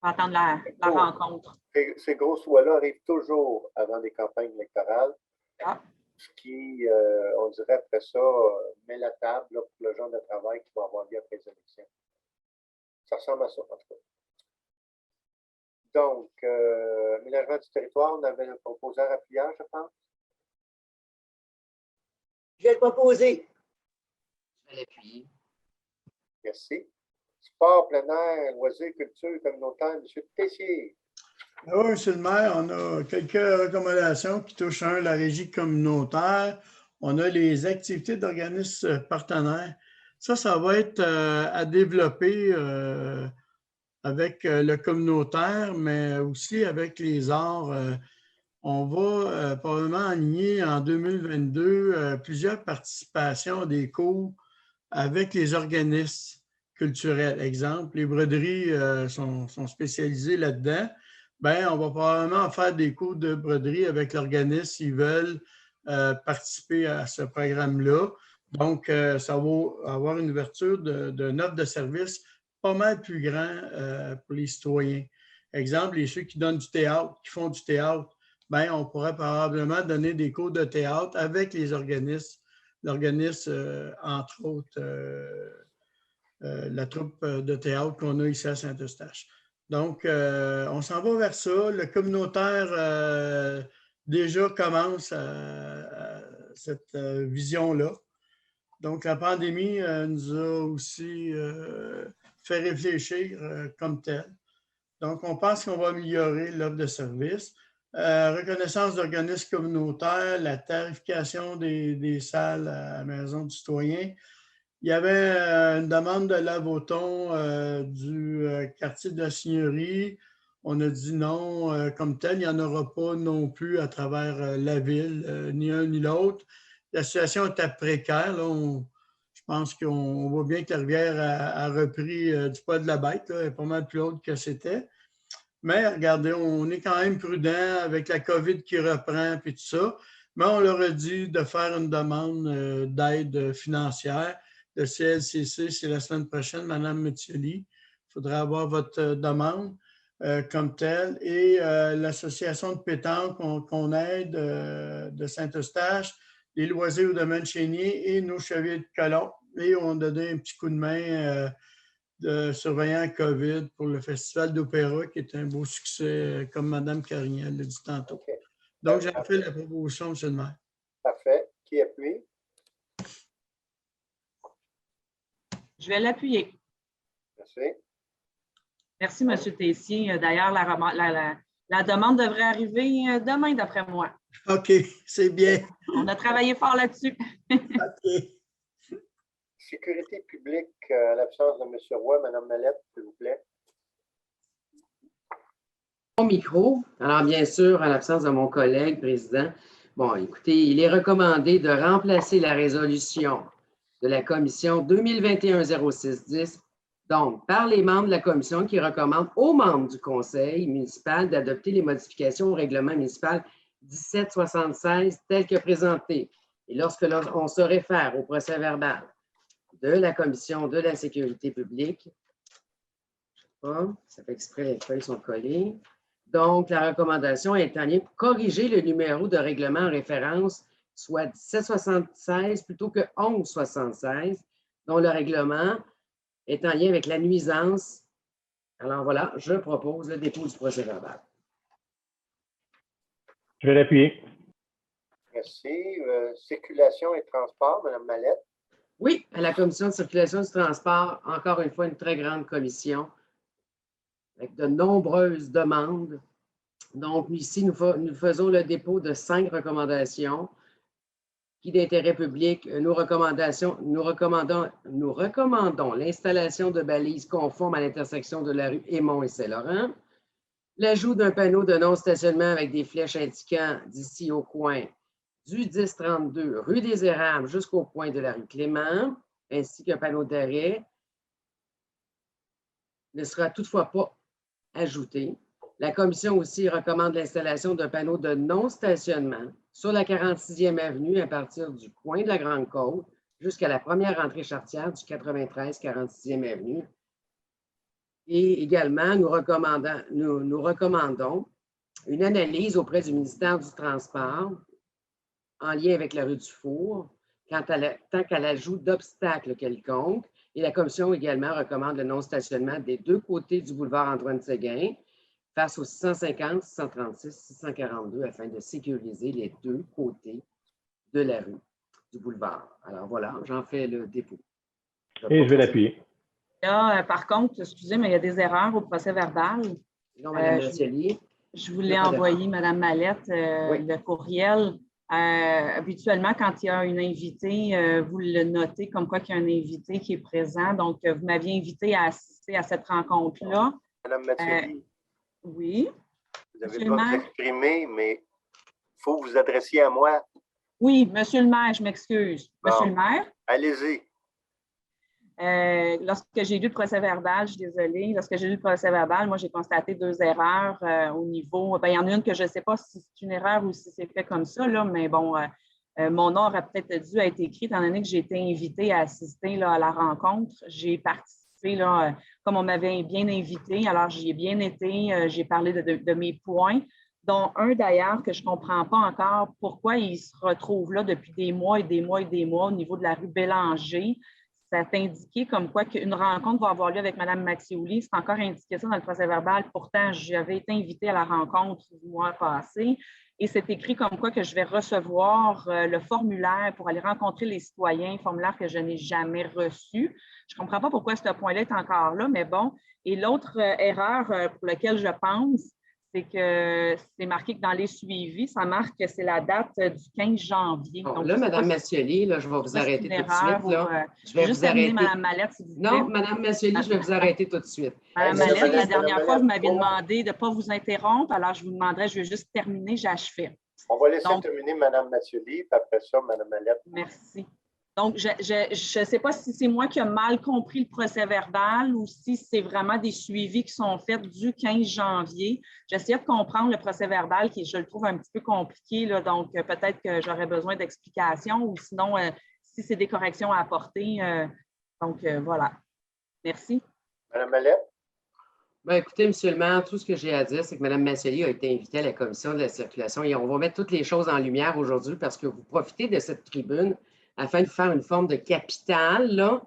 On va attendre la rencontre. Ces grosses lois-là arrivent toujours avant les campagnes électorales. Ah. Ce qui, on dirait après ça, met la table là, pour le genre de travail qui va avoir lieu après les élections. Ça ressemble à ça, en tout cas. Donc, aménagement du territoire, on avait proposé un appuyage, je pense. Je vais le proposer. Je vais l'appuyer. Merci. Sport, plein air, loisirs, culture, communautaire, M. Tessier. Oui, M. le maire, on a quelques recommandations qui touchent, la régie communautaire. On a les activités d'organismes partenaires. Ça va être à développer avec le communautaire, mais aussi avec les arts. On va probablement aligner en 2022 plusieurs participations à des cours avec les organismes culturels. Exemple, les broderies sont spécialisées là-dedans. Bien, on va probablement faire des cours de broderie avec l'organisme s'ils veulent participer à ce programme-là. Donc, ça va avoir une ouverture d'une offre de service pas mal plus grand pour les citoyens. Exemple, ceux qui donnent du théâtre, qui font du théâtre, bien, on pourrait probablement donner des cours de théâtre avec les organismes. L'organisme, entre autres, la troupe de théâtre qu'on a ici à Saint-Eustache. Donc, on s'en va vers ça. Le communautaire déjà commence à cette vision-là. Donc, la pandémie nous a aussi fait réfléchir comme tel. Donc, on pense qu'on va améliorer l'offre de services. Reconnaissance d'organismes communautaires, la tarification des salles à la Maison du citoyen. Il y avait une demande de Lavoton du quartier de la Signorie. On a dit non comme tel. Il n'y en aura pas non plus à travers la ville, ni un ni l'autre. La situation était précaire. Là. Je pense qu'on voit bien que la rivière a repris du poids de la bête. Là. Elle est pas mal plus haute que c'était. Mais regardez, on est quand même prudent avec la COVID qui reprend et tout ça. Mais on leur a dit de faire une demande d'aide financière. Le CLCC, c'est la semaine prochaine, Mme Mettioli. Il faudra avoir votre demande comme telle. Et l'association de pétanque qu'on aide de Saint-Eustache, les loisirs au domaine Chénier et nos chevaliers de colon. Et on a donné un petit coup de main de surveillant COVID pour le Festival d'opéra, qui est un beau succès, comme Mme Carignan l'a dit tantôt. Okay. Donc, j'ai fait la proposition, M. le maire. Parfait. Qui appuie? Je vais l'appuyer. Merci. Merci, M. Tessier. D'ailleurs, la demande devrait arriver demain, d'après moi. OK, c'est bien. On a travaillé fort là-dessus. OK. Sécurité publique, à l'absence de M. Roy, Mme Mallette, s'il vous plaît. Mon micro. Alors, bien sûr, à l'absence de mon collègue président, bon, écoutez, il est recommandé de remplacer la résolution de la commission 2021-0610, donc par les membres de la commission qui recommandent aux membres du conseil municipal d'adopter les modifications au règlement municipal 1776 tel que présenté. Et lorsque on se réfère au procès verbal de la commission de la sécurité publique, je ne sais pas, ça fait exprès, les feuilles sont collées. Donc, la recommandation est en lien pour corriger le numéro de règlement en référence, soit 1776 plutôt que 1176, dont le règlement est en lien avec la nuisance. Alors voilà, je propose le dépôt du procès-verbal. Je vais l'appuyer. Merci. Circulation et transport, Mme Mallette. Oui, à la commission de circulation et du transport, encore une fois, une très grande commission avec de nombreuses demandes. Donc, ici, nous faisons le dépôt de 5 recommandations qui d'intérêt public. Nous recommandons l'installation de balises conformes à l'intersection de la rue Aymon et Saint-Laurent, l'ajout d'un panneau de non-stationnement avec des flèches indiquant d'ici au coin du 1032 rue des Érables jusqu'au point de la rue Clément, ainsi qu'un panneau d'arrêt ne sera toutefois pas ajouté. La commission aussi recommande l'installation d'un panneau de non-stationnement sur la 46e avenue à partir du coin de la Grande-Côte jusqu'à la première entrée charretière du 93-46e avenue. Et également, nous recommandons une analyse auprès du ministère du Transport en lien avec la rue du Four, tant qu'à l'ajout d'obstacles quelconques. Et la commission également recommande le non-stationnement des deux côtés du boulevard Antoine-Séguin face aux 650, 636, 642 afin de sécuriser les deux côtés de la rue du boulevard. Alors voilà, j'en fais le dépôt. Et je vais l'appuyer. Là, par contre, excusez, mais il y a des erreurs au procès-verbal. Non, Mme Massioli. Je voulais envoyer, Mme Mallette, Oui. le courriel. Habituellement, quand il y a une invitée, vous le notez comme quoi qu'il y a un invité qui est présent. Donc, vous m'aviez invité à assister à cette rencontre-là. Mme Massioli, Oui. vous avez Monsieur le droit le de maire. s'exprimer, mais il faut vous adresser à moi. Oui, Monsieur le maire, je m'excuse. Monsieur le maire. Allez-y. Lorsque j'ai lu le procès-verbal, je suis désolée, lorsque j'ai lu le procès-verbal, moi, j'ai constaté 2 erreurs au niveau… Bien, il y en a une que je ne sais pas si c'est une erreur ou si c'est fait comme ça, là, mais bon, mon nom aurait peut-être dû être écrit, étant donné que j'ai été invitée à assister là, à la rencontre. J'ai participé, là, comme on m'avait bien invité, alors j'y ai bien été, j'ai parlé de mes points, dont un d'ailleurs que je ne comprends pas encore pourquoi il se retrouve là depuis des mois et des mois et des mois au niveau de la rue Bélanger. Ça est indiqué comme quoi qu'une rencontre va avoir lieu avec Mme Maxioli. C'est encore indiqué ça dans le procès-verbal. Pourtant, j'avais été invitée à la rencontre du mois passé et c'est écrit comme quoi que je vais recevoir le formulaire pour aller rencontrer les citoyens, formulaire que je n'ai jamais reçu. Je ne comprends pas pourquoi ce point-là est encore là, mais bon. Et l'autre erreur pour laquelle je pense, c'est que c'est marqué que dans les suivis, ça marque que c'est la date du 15 janvier. Bon, donc, là, Mme Massioli, là, je vais vous arrêter tout de suite. Là. Je vais juste terminer, Mme Mallette, s'il vous plaît. Non, Mme Massioli, je vais vous arrêter tout de suite. Mme Mallette, la dernière fois, vous m'avez demandé de ne pas vous interrompre, alors je vous demanderai, je vais juste terminer, j'achève. On va laisser terminer Mme Massioli, puis après ça, Mme Mallette. Merci. Donc, je ne sais pas si c'est moi qui ai mal compris le procès-verbal ou si c'est vraiment des suivis qui sont faits du 15 janvier. J'essaie de comprendre le procès-verbal qui, je le trouve un petit peu compliqué, là, donc peut-être que j'aurais besoin d'explications ou sinon, si c'est des corrections à apporter. Donc, voilà. Merci. Mme Mallette? Bien, écoutez, M. le maire, tout ce que j'ai à dire, c'est que Mme Massioli a été invitée à la commission de la circulation et on va mettre toutes les choses en lumière aujourd'hui parce que vous profitez de cette tribune afin de faire une forme de capital, là.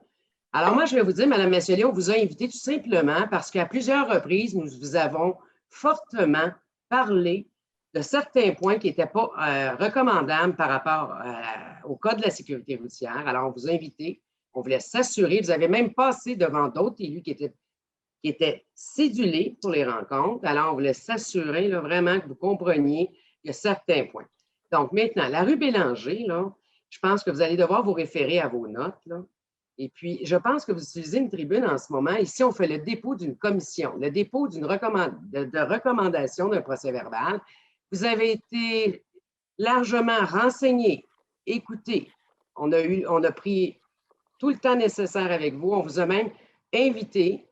Alors, moi, je vais vous dire, Mme Massioli, on vous a invité tout simplement parce qu'à plusieurs reprises, nous vous avons fortement parlé de certains points qui n'étaient pas recommandables par rapport au Code de la sécurité routière. Alors, on vous a invité, on voulait s'assurer, vous avez même passé devant d'autres élus qui étaient cédulés pour les rencontres. Alors, on voulait s'assurer là, vraiment que vous compreniez qu'il y a certains points. Donc, maintenant, la rue Bélanger, là, je pense que vous allez devoir vous référer à vos notes. Là. Et puis, je pense que vous utilisez une tribune en ce moment. Ici, on fait le dépôt d'une commission, le dépôt d'une recommandation d'un procès-verbal. Vous avez été largement renseigné, écouté. On a pris tout le temps nécessaire avec vous. On vous a même invité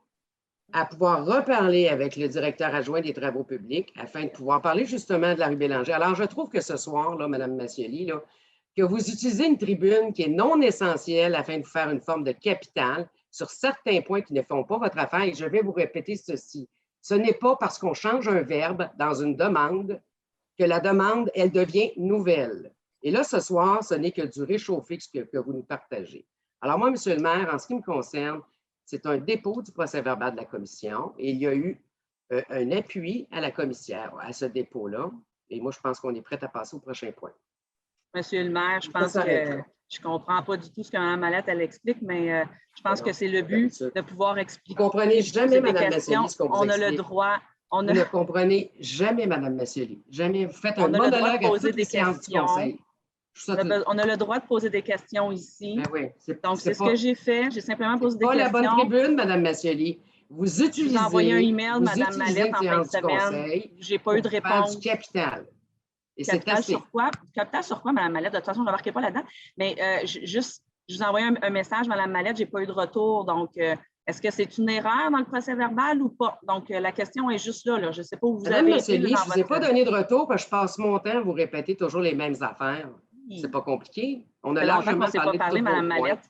à pouvoir reparler avec le directeur adjoint des travaux publics afin de pouvoir parler justement de la rue Bélanger. Alors, je trouve que ce soir, là, Mme Massioli, là, que vous utilisez une tribune qui est non essentielle afin de vous faire une forme de capital sur certains points qui ne font pas votre affaire. Et je vais vous répéter ceci. Ce n'est pas parce qu'on change un verbe dans une demande que la demande, elle devient nouvelle. Et là, ce soir, ce n'est que du réchauffé que vous nous partagez. Alors moi, Monsieur le maire, en ce qui me concerne, c'est un dépôt du procès-verbal de la commission et il y a eu un appui à la commissaire à ce dépôt-là. Et moi, je pense qu'on est prêt à passer au prochain point. Monsieur le maire, je pense que je ne comprends pas du tout ce que Mme Mallette elle explique, mais je pense que c'est le but de pouvoir expliquer. Vous ne comprenez jamais, Mme Massioli, ce qu'on vous On a explique. le droit. Vous ne comprenez jamais, Mme Massioli. Jamais. Vous faites un monologue à toutes les séances du conseil. On a le droit de poser des questions ici. Ben oui, donc, c'est ce que j'ai fait. J'ai simplement posé des questions. C'est pas la bonne tribune, Mme Massioli. Vous utilisez. Je vous ai envoyé un email, Mme Mallette, en fin de semaine. Je n'ai pas eu de réponse. Du capital. Et capital sur quoi? Capital sur quoi, Mme Mallette? De toute façon, je n'embarquerai pas là-dedans. Mais je vous ai envoyé un message, Mme Mallette, je n'ai pas eu de retour. Donc, est-ce que c'est une erreur dans le procès-verbal ou pas? Donc, la question est juste là. Je ne sais pas où vous avez été. Je ne vous ai pas donné de retour parce que je passe mon temps à vous répéter toujours les mêmes affaires. C'est pas compliqué. On a largement parlé de Mme Mallette.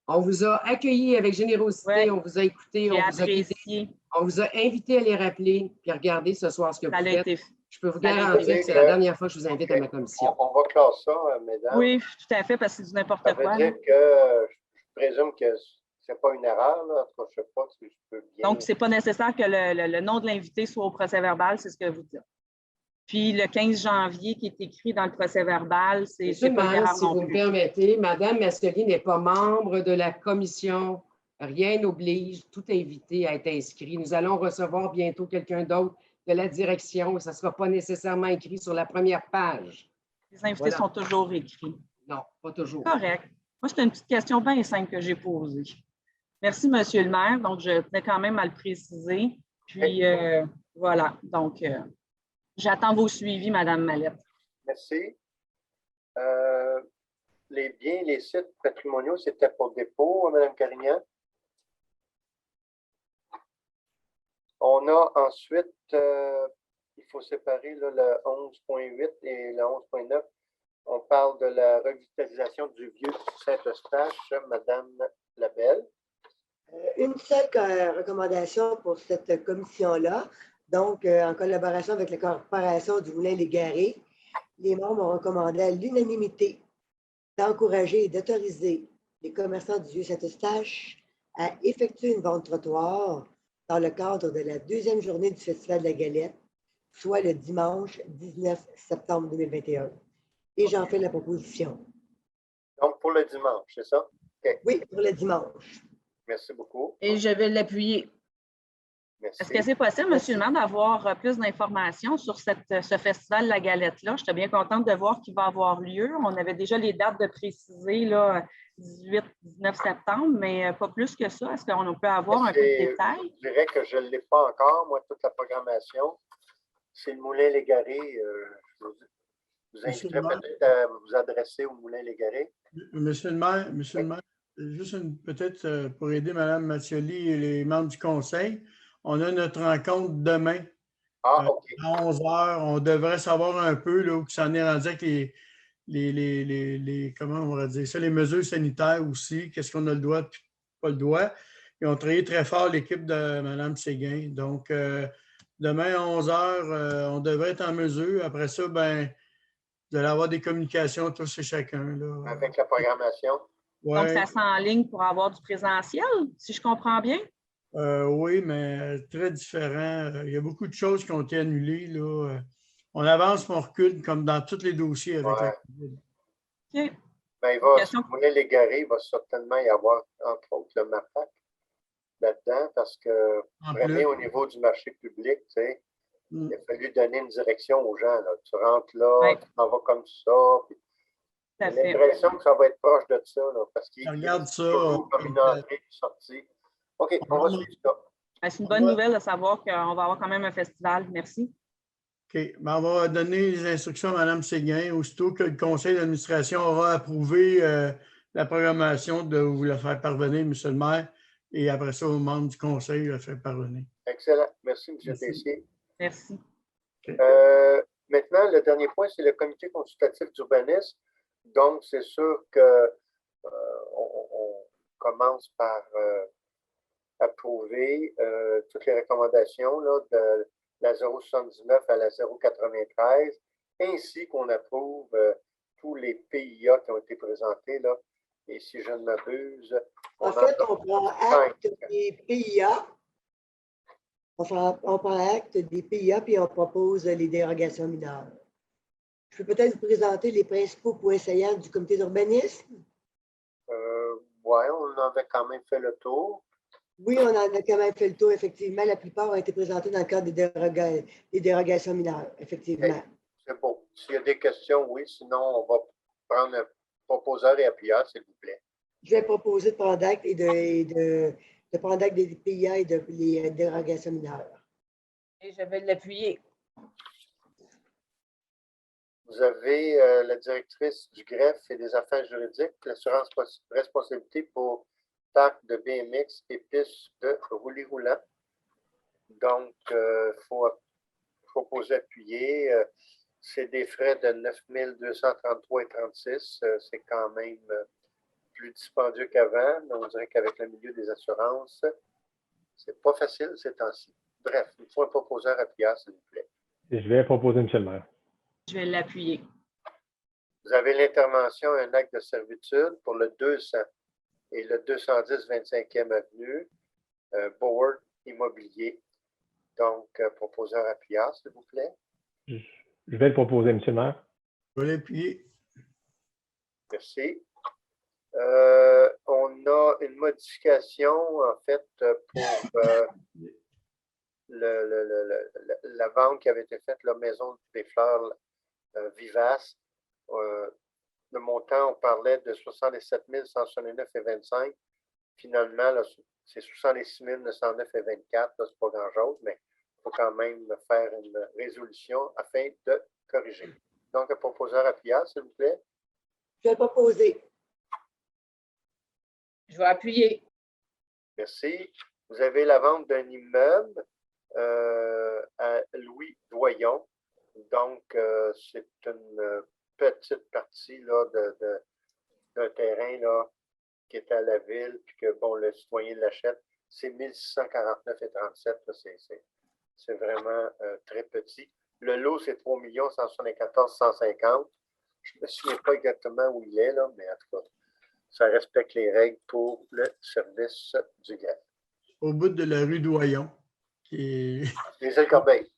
On vous a accueillis avec générosité, on vous a écouté, on vous a invité à les rappeler, puis regardez ce soir ce que vous faites. Je peux vous garantir que c'est la dernière fois que je vous invite à ma commission. On va clore ça, mesdames. Oui, tout à fait, parce que c'est du n'importe quoi. Ça veut dire que je présume que ce n'est pas une erreur, là. Je ne sais pas si je peux bien. Donc, ce n'est pas nécessaire que le nom de l'invité soit au procès-verbal, c'est ce que vous dites. Puis le 15 janvier qui est écrit dans le procès-verbal, c'est pas une erreur si non vous plus. me permettez, Mme Massioli n'est pas membre de la commission. Rien n'oblige tout invité à être inscrit. Nous allons recevoir bientôt quelqu'un d'autre de la direction. Ça ne sera pas nécessairement écrit sur la première page. Les invités sont toujours écrits. Non, pas toujours. Correct. Moi, c'est une petite question bien simple que j'ai posée. Merci, Monsieur le maire. Donc, je tenais quand même à le préciser. Puis, voilà. Donc, j'attends vos suivis, Mme Mallette. Merci. Les biens, les sites patrimoniaux, c'était pour dépôt, Mme Carignan. On a ensuite, il faut séparer là, le 11.8 et le 11.9. On parle de la revitalisation du vieux Saint-Eustache, Mme Labelle. Une seule recommandation pour cette commission-là. Donc, en collaboration avec la corporation du Moulin-Légaré, les membres ont recommandé à l'unanimité d'encourager et d'autoriser les commerçants du Vieux-Saint-Eustache à effectuer une vente trottoir dans le cadre de la deuxième journée du Festival de la Galette, soit le dimanche 19 septembre 2021. Et j'en fais la proposition. Donc, pour le dimanche, c'est ça? Okay. Oui, pour le dimanche. Merci beaucoup. Et je vais l'appuyer. Est-ce que c'est possible, Monsieur le maire, d'avoir plus d'informations sur ce festival de la Galette-là? J'étais bien contente de voir qu'il va avoir lieu. On avait déjà les dates de préciser, là, 18-19 septembre, mais pas plus que ça. Est-ce qu'on peut avoir un peu de détails? Je dirais que je ne l'ai pas encore, moi, toute la programmation. C'est le Moulin-Légaré. Je vous inviterai peut-être à vous adresser au Moulin-Légaré. Monsieur le maire, juste peut-être pour aider Mme Massioli et les membres du conseil, on a notre rencontre demain à 11 h. On devrait savoir un peu là, où ça en est rendu avec comment on va dire ça, les mesures sanitaires aussi, qu'est-ce qu'on a le droit et pas le droit. Ils ont travaillé très fort, l'équipe de Mme Séguin. Donc, demain à 11 h, on devrait être en mesure. Après ça, ben, vous allez avoir des communications tous et chacun. Là. Avec la programmation. Ouais. Donc, ça sent en ligne pour avoir du présentiel, si je comprends bien? Oui, mais très différent. Il y a beaucoup de choses qui ont été annulées. Là. On avance, mais on recule, comme dans tous les dossiers avec la COVID. OK. Ben, Moulin-Légaré, il va certainement y avoir, entre autres, le MAPAC là-dedans, parce que vraiment, au niveau du marché public, tu sais, il a fallu donner une direction aux gens. Là. Tu rentres là, tu t'en vas comme ça. J'ai l'impression que ça va être proche de ça, là, parce qu'il y a toujours comme une entrée et une sortie. OK, on va suivre ça. C'est une bonne nouvelle de savoir qu'on va avoir quand même un festival. Merci. OK. Ben, on va donner les instructions à Mme Séguin. Aussitôt que le conseil d'administration aura approuvé la programmation de vous la faire parvenir, M. le maire, et après ça, aux membres du conseil, la faire parvenir. Excellent. Merci, M. Tessier. Merci. Okay. Maintenant, le dernier point, c'est le comité consultatif d'urbanisme. Donc, c'est sûr que on commence par approuver toutes les recommandations là, de la 079 à la 093, ainsi qu'on approuve tous les PIA qui ont été présentés, là. Et si je ne m'abuse, En fait, on prend acte des PIA. On prend acte des PIA puis on propose les dérogations mineures. Je peux peut-être vous présenter les principaux points saillants du comité d'urbanisme. Oui, on avait quand même fait le tour. Oui, on en a quand même fait le tour, effectivement. La plupart ont été présentés dans le cadre des dérogations mineures, effectivement. Okay. C'est beau. S'il y a des questions, oui. Sinon, on va prendre un proposeur et appuyeur, s'il vous plaît. Je vais proposer de prendre acte de prendre acte des PIA et des dérogations mineures. Et je vais l'appuyer. Vous avez la directrice du greffe et des affaires juridiques, l'assurance responsabilité pour parc de BMX et piste de roulis-roulant. Donc, il faut proposer appuyer. C'est des frais de 9 233,36 $. C'est quand même plus dispendieux qu'avant. On dirait qu'avec le milieu des assurances, c'est pas facile ces temps-ci. Bref, il faut un proposeur appuyeur, s'il vous plaît. Je vais proposer, M. le maire. Je vais l'appuyer. Vous avez l'intervention, un acte de servitude pour le 200 et le 210 25e avenue, Board Immobilier. Donc, proposeur appuyeur, s'il vous plaît. Je vais le proposer, M. le maire. Je vais l'appuyer. Merci. On a une modification, en fait, pour la vente qui avait été faite, la Maison des Fleurs Vivaces. Le montant, on parlait de 67 169,25 $. Finalement, c'est 66 909,24 $. Ce n'est pas grand-chose, mais il faut quand même faire une résolution afin de corriger. Donc, un proposeur appuyeur, s'il vous plaît. Je vais proposer. Je vais appuyer. Merci. Vous avez la vente d'un immeuble à Louis Doyon. Donc, c'est une petite partie là, d'un terrain là, qui est à la ville, puis que bon, le citoyen l'achète. C'est 1649,37 $. C'est vraiment très petit. Le lot, c'est 3 174 150 $. Je ne me souviens pas exactement où il est, là, mais en tout cas, ça respecte les règles pour le service du greffe. Au bout de la rue Doyon, qui est... Les îles Corbeil.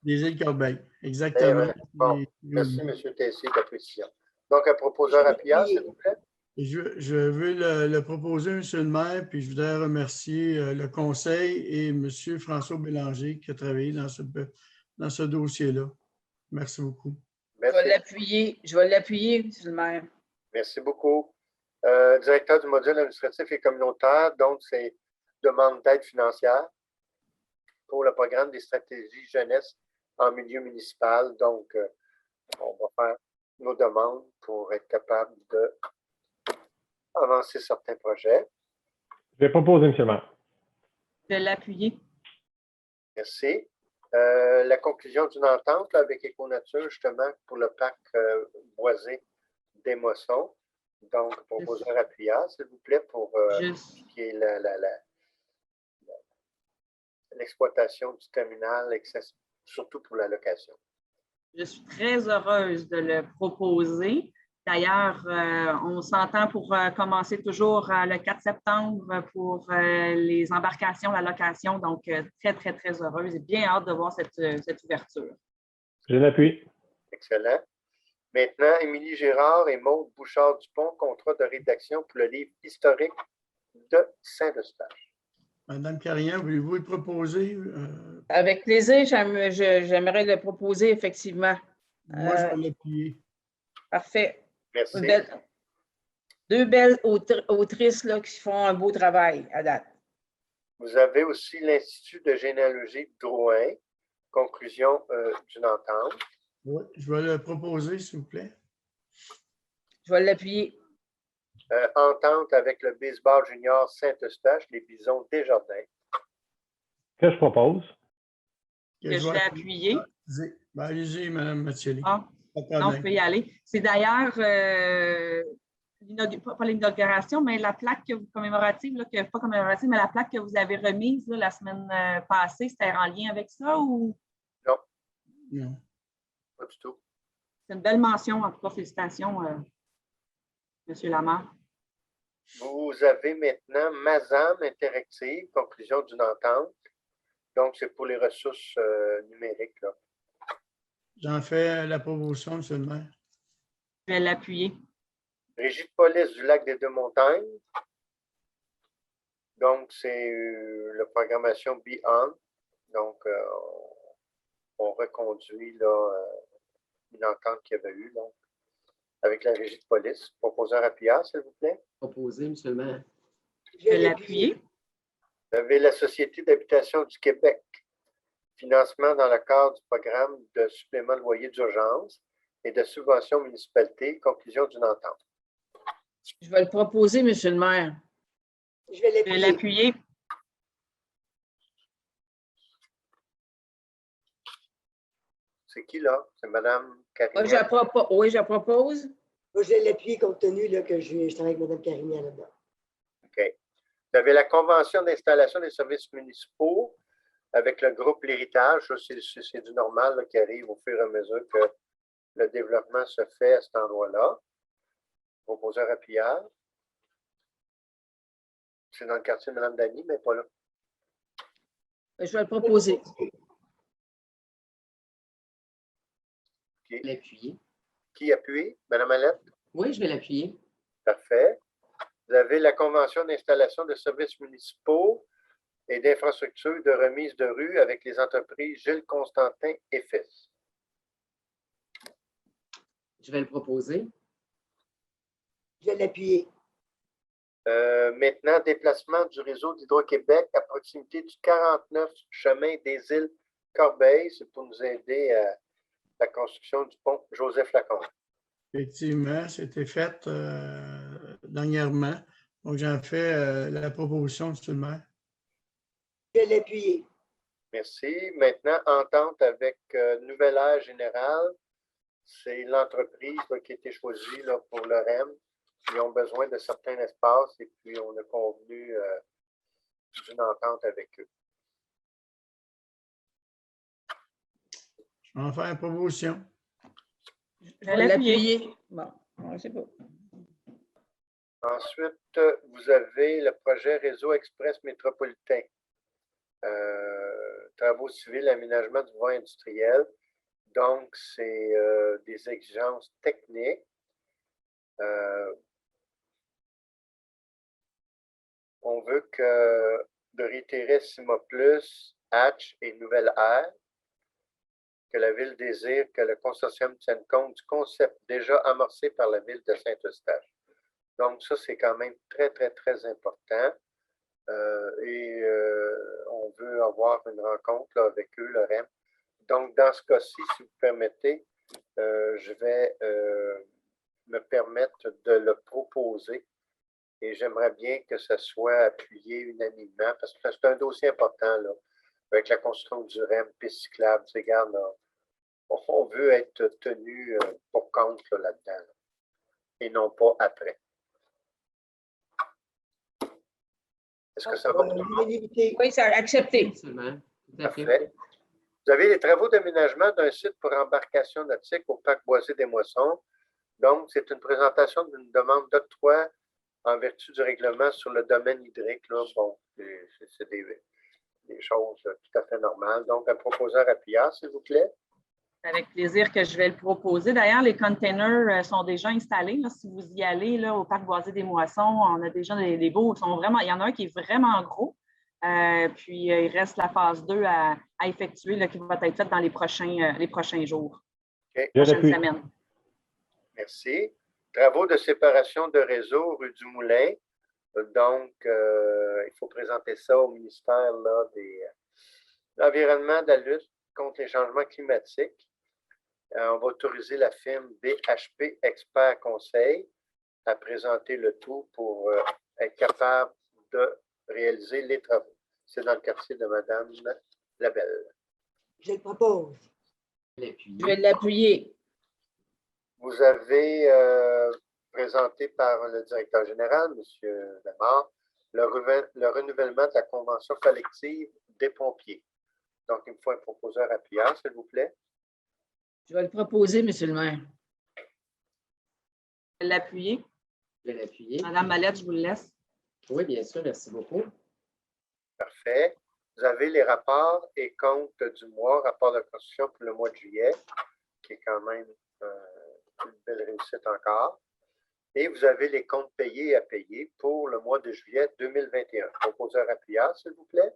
Les îles Corbeil, exactement. Bon, merci, M. Tessier, de la précision. Donc, un proposeur appuyeur, s'il vous plaît. Je veux le proposer, M. le maire, puis je voudrais remercier le conseil et M. François Bélanger qui a travaillé dans ce dossier-là. Merci beaucoup. Merci. Je vais l'appuyer, M. le maire. Merci beaucoup. Directeur du module administratif et communautaire, donc c'est demande d'aide financière pour le programme des stratégies jeunesse en milieu municipal. Donc, on va faire nos demandes pour être capable d'avancer certains projets. Je vais proposer, M. le maire. Je vais l'appuyer. Merci. La conclusion d'une entente là, avec Éconature, justement, pour le parc boisé d'Émosson. Donc, proposeur appuyeur, s'il vous plaît, pour ce qui est l'exploitation du terminal, surtout pour la location. Je suis très heureuse de le proposer. D'ailleurs, on s'entend pour commencer toujours le 4 septembre pour les embarcations, la location. Donc, très, très, très heureuse et bien hâte de voir cette ouverture. Je l'appuie. Excellent. Maintenant, Émilie Girard et Maude Bouchard-Dupont, contrat de rédaction pour le livre historique de Saint-Eustache. Madame Carignan, voulez-vous le proposer? Avec plaisir, j'aimerais le proposer, effectivement. Moi, je vais l'appuyer. Parfait. Merci. Deux belles autrices là, qui font un beau travail à date. Vous avez aussi l'Institut de généalogie de Drouin, conclusion d'une entente. Oui, je vais le proposer, s'il vous plaît. Je vais l'appuyer. Entente avec le baseball junior Saint-Eustache, les Bisons Desjardins. Que je propose? Que je vais appuyer. Allez-y, Mme Mathioli. Ah, non, je peux y aller. C'est d'ailleurs pas l'inauguration, mais la plaque commémorative, là, pas commémorative, mais la plaque que vous avez remise là, la semaine passée, c'était en lien avec ça ou? Non. Non. Pas du tout. C'est une belle mention, en tout cas, félicitations, M. Lamarre. Vous avez maintenant MASAM interactive, conclusion d'une entente. Donc, c'est pour les ressources numériques. Là. J'en fais la proposition, M. le maire. Je vais l'appuyer. Régie de police du lac des Deux-Montagnes. Donc, c'est la programmation Beyond. Donc, on reconduit là, une entente qu'il y avait eu donc, avec la régie de police. Proposeur appuyeur, s'il vous plaît. Proposé, M. le maire. Je vais l'appuyer. Vous avez la Société d'habitation du Québec. Financement dans le cadre du programme de supplément de loyer d'urgence et de subvention municipalité. Conclusion d'une entente. Je vais le proposer, M. le maire. Je vais Je vais l'appuyer. C'est qui là? C'est Mme Carignan. Oui, je propose. Moi, je vais l'appuyer compte tenu là, que je travaille avec Mme Carignan là-dedans. OK. Vous avez la convention d'installation des services municipaux avec le groupe L'Héritage. C'est du normal là, qui arrive au fur et à mesure que le développement se fait à cet endroit-là. Proposeur appuyeur. C'est dans le quartier de Mme Dany, mais pas là. Je vais le proposer. Je vais l'appuyer. Qui appuie? Mme Alette? Oui, je vais l'appuyer. Parfait. Vous avez la convention d'installation de services municipaux et d'infrastructures de remise de rue avec les entreprises Gilles Constantin et Fils. Je vais le proposer. Je vais l'appuyer. Maintenant, déplacement du réseau d'Hydro-Québec à proximité du 49 chemin des îles Corbeil. C'est pour nous aider à la construction du pont Joseph-Lacombe. Effectivement, c'était fait dernièrement. Donc, j'en fais la proposition, M. le maire. Je vais l'appuyer. Merci. Maintenant, entente avec Nouvelle Air Générale. C'est l'entreprise qui a été choisie là, pour le REM. Ils ont besoin de certains espaces et puis on a convenu d'une entente avec eux. Je vais en faire une proposition. Je vais l'appuyer. Bon, c'est beau. Ensuite, vous avez le projet Réseau Express métropolitain. Travaux civils, aménagement du voie industriel. Donc, c'est des exigences techniques. On veut de réitérer Cima Plus, Hatch et Nouvelle Air, que la Ville désire que le consortium tienne compte du concept déjà amorcé par la Ville de Saint-Eustache. Donc, ça, c'est quand même très, très, très important. On veut avoir une rencontre là, avec eux, le REM. Donc, dans ce cas-ci, si vous permettez, je vais me permettre de le proposer et j'aimerais bien que ce soit appuyé unanimement parce que c'est un dossier important là, avec la construction du REM, piste cyclable. Regarde, là, on veut être tenu pour compte là-dedans là, et non pas après. Est-ce que ça va? Oui, c'est accepté. Parfait. Vous avez les travaux d'aménagement d'un site pour embarcation nautique au parc Boisé des Moissons. Donc, c'est une présentation d'une demande d'octroi en vertu du règlement sur le domaine hydrique. Là. Bon, c'est des choses tout à fait normales. Donc, un proposeur appuyeur, s'il vous plaît. Avec plaisir que je vais le proposer. D'ailleurs, les containers sont déjà installés. Là, si vous y allez là, au parc Boisé des Moissons, on a déjà des beaux. Il y en a un qui est vraiment gros. Puis, il reste la phase 2 à effectuer là, qui va être faite dans les prochains jours, Okay. prochaines semaines. Merci. Travaux de séparation de réseau rue du Moulin. Donc, il faut présenter ça au ministère là, de l'Environnement, de la lutte contre les changements climatiques. On va autoriser la firme BHP Expert Conseil à présenter le tout pour être capable de réaliser les travaux. C'est dans le quartier de Mme Labelle. Je le propose. Je vais l'appuyer. Vous avez présenté par le directeur général, M. Lamar, le renouvellement de la convention collective des pompiers. Donc, il me faut un proposeur appuyant, s'il vous plaît. Je vais le proposer, M. le maire. Je vais l'appuyer. Je vais l'appuyer. Madame Mallette, je vous le laisse. Oui, bien sûr, merci beaucoup. Parfait. Vous avez les rapports et comptes du mois, rapport de construction pour le mois de juillet, qui est quand même une belle réussite encore. Et vous avez les comptes payés et à payer pour le mois de juillet 2021. Proposeur appuyant, s'il vous plaît.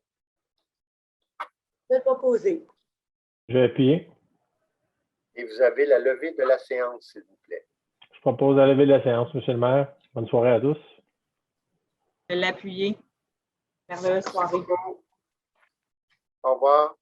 Je vais proposer. Je vais appuyer. Et vous avez la levée de la séance, s'il vous plaît. Je propose la levée de la séance, M. le maire. Bonne soirée à tous. Je vais l'appuyer. Merveilleuse soirée. Au revoir.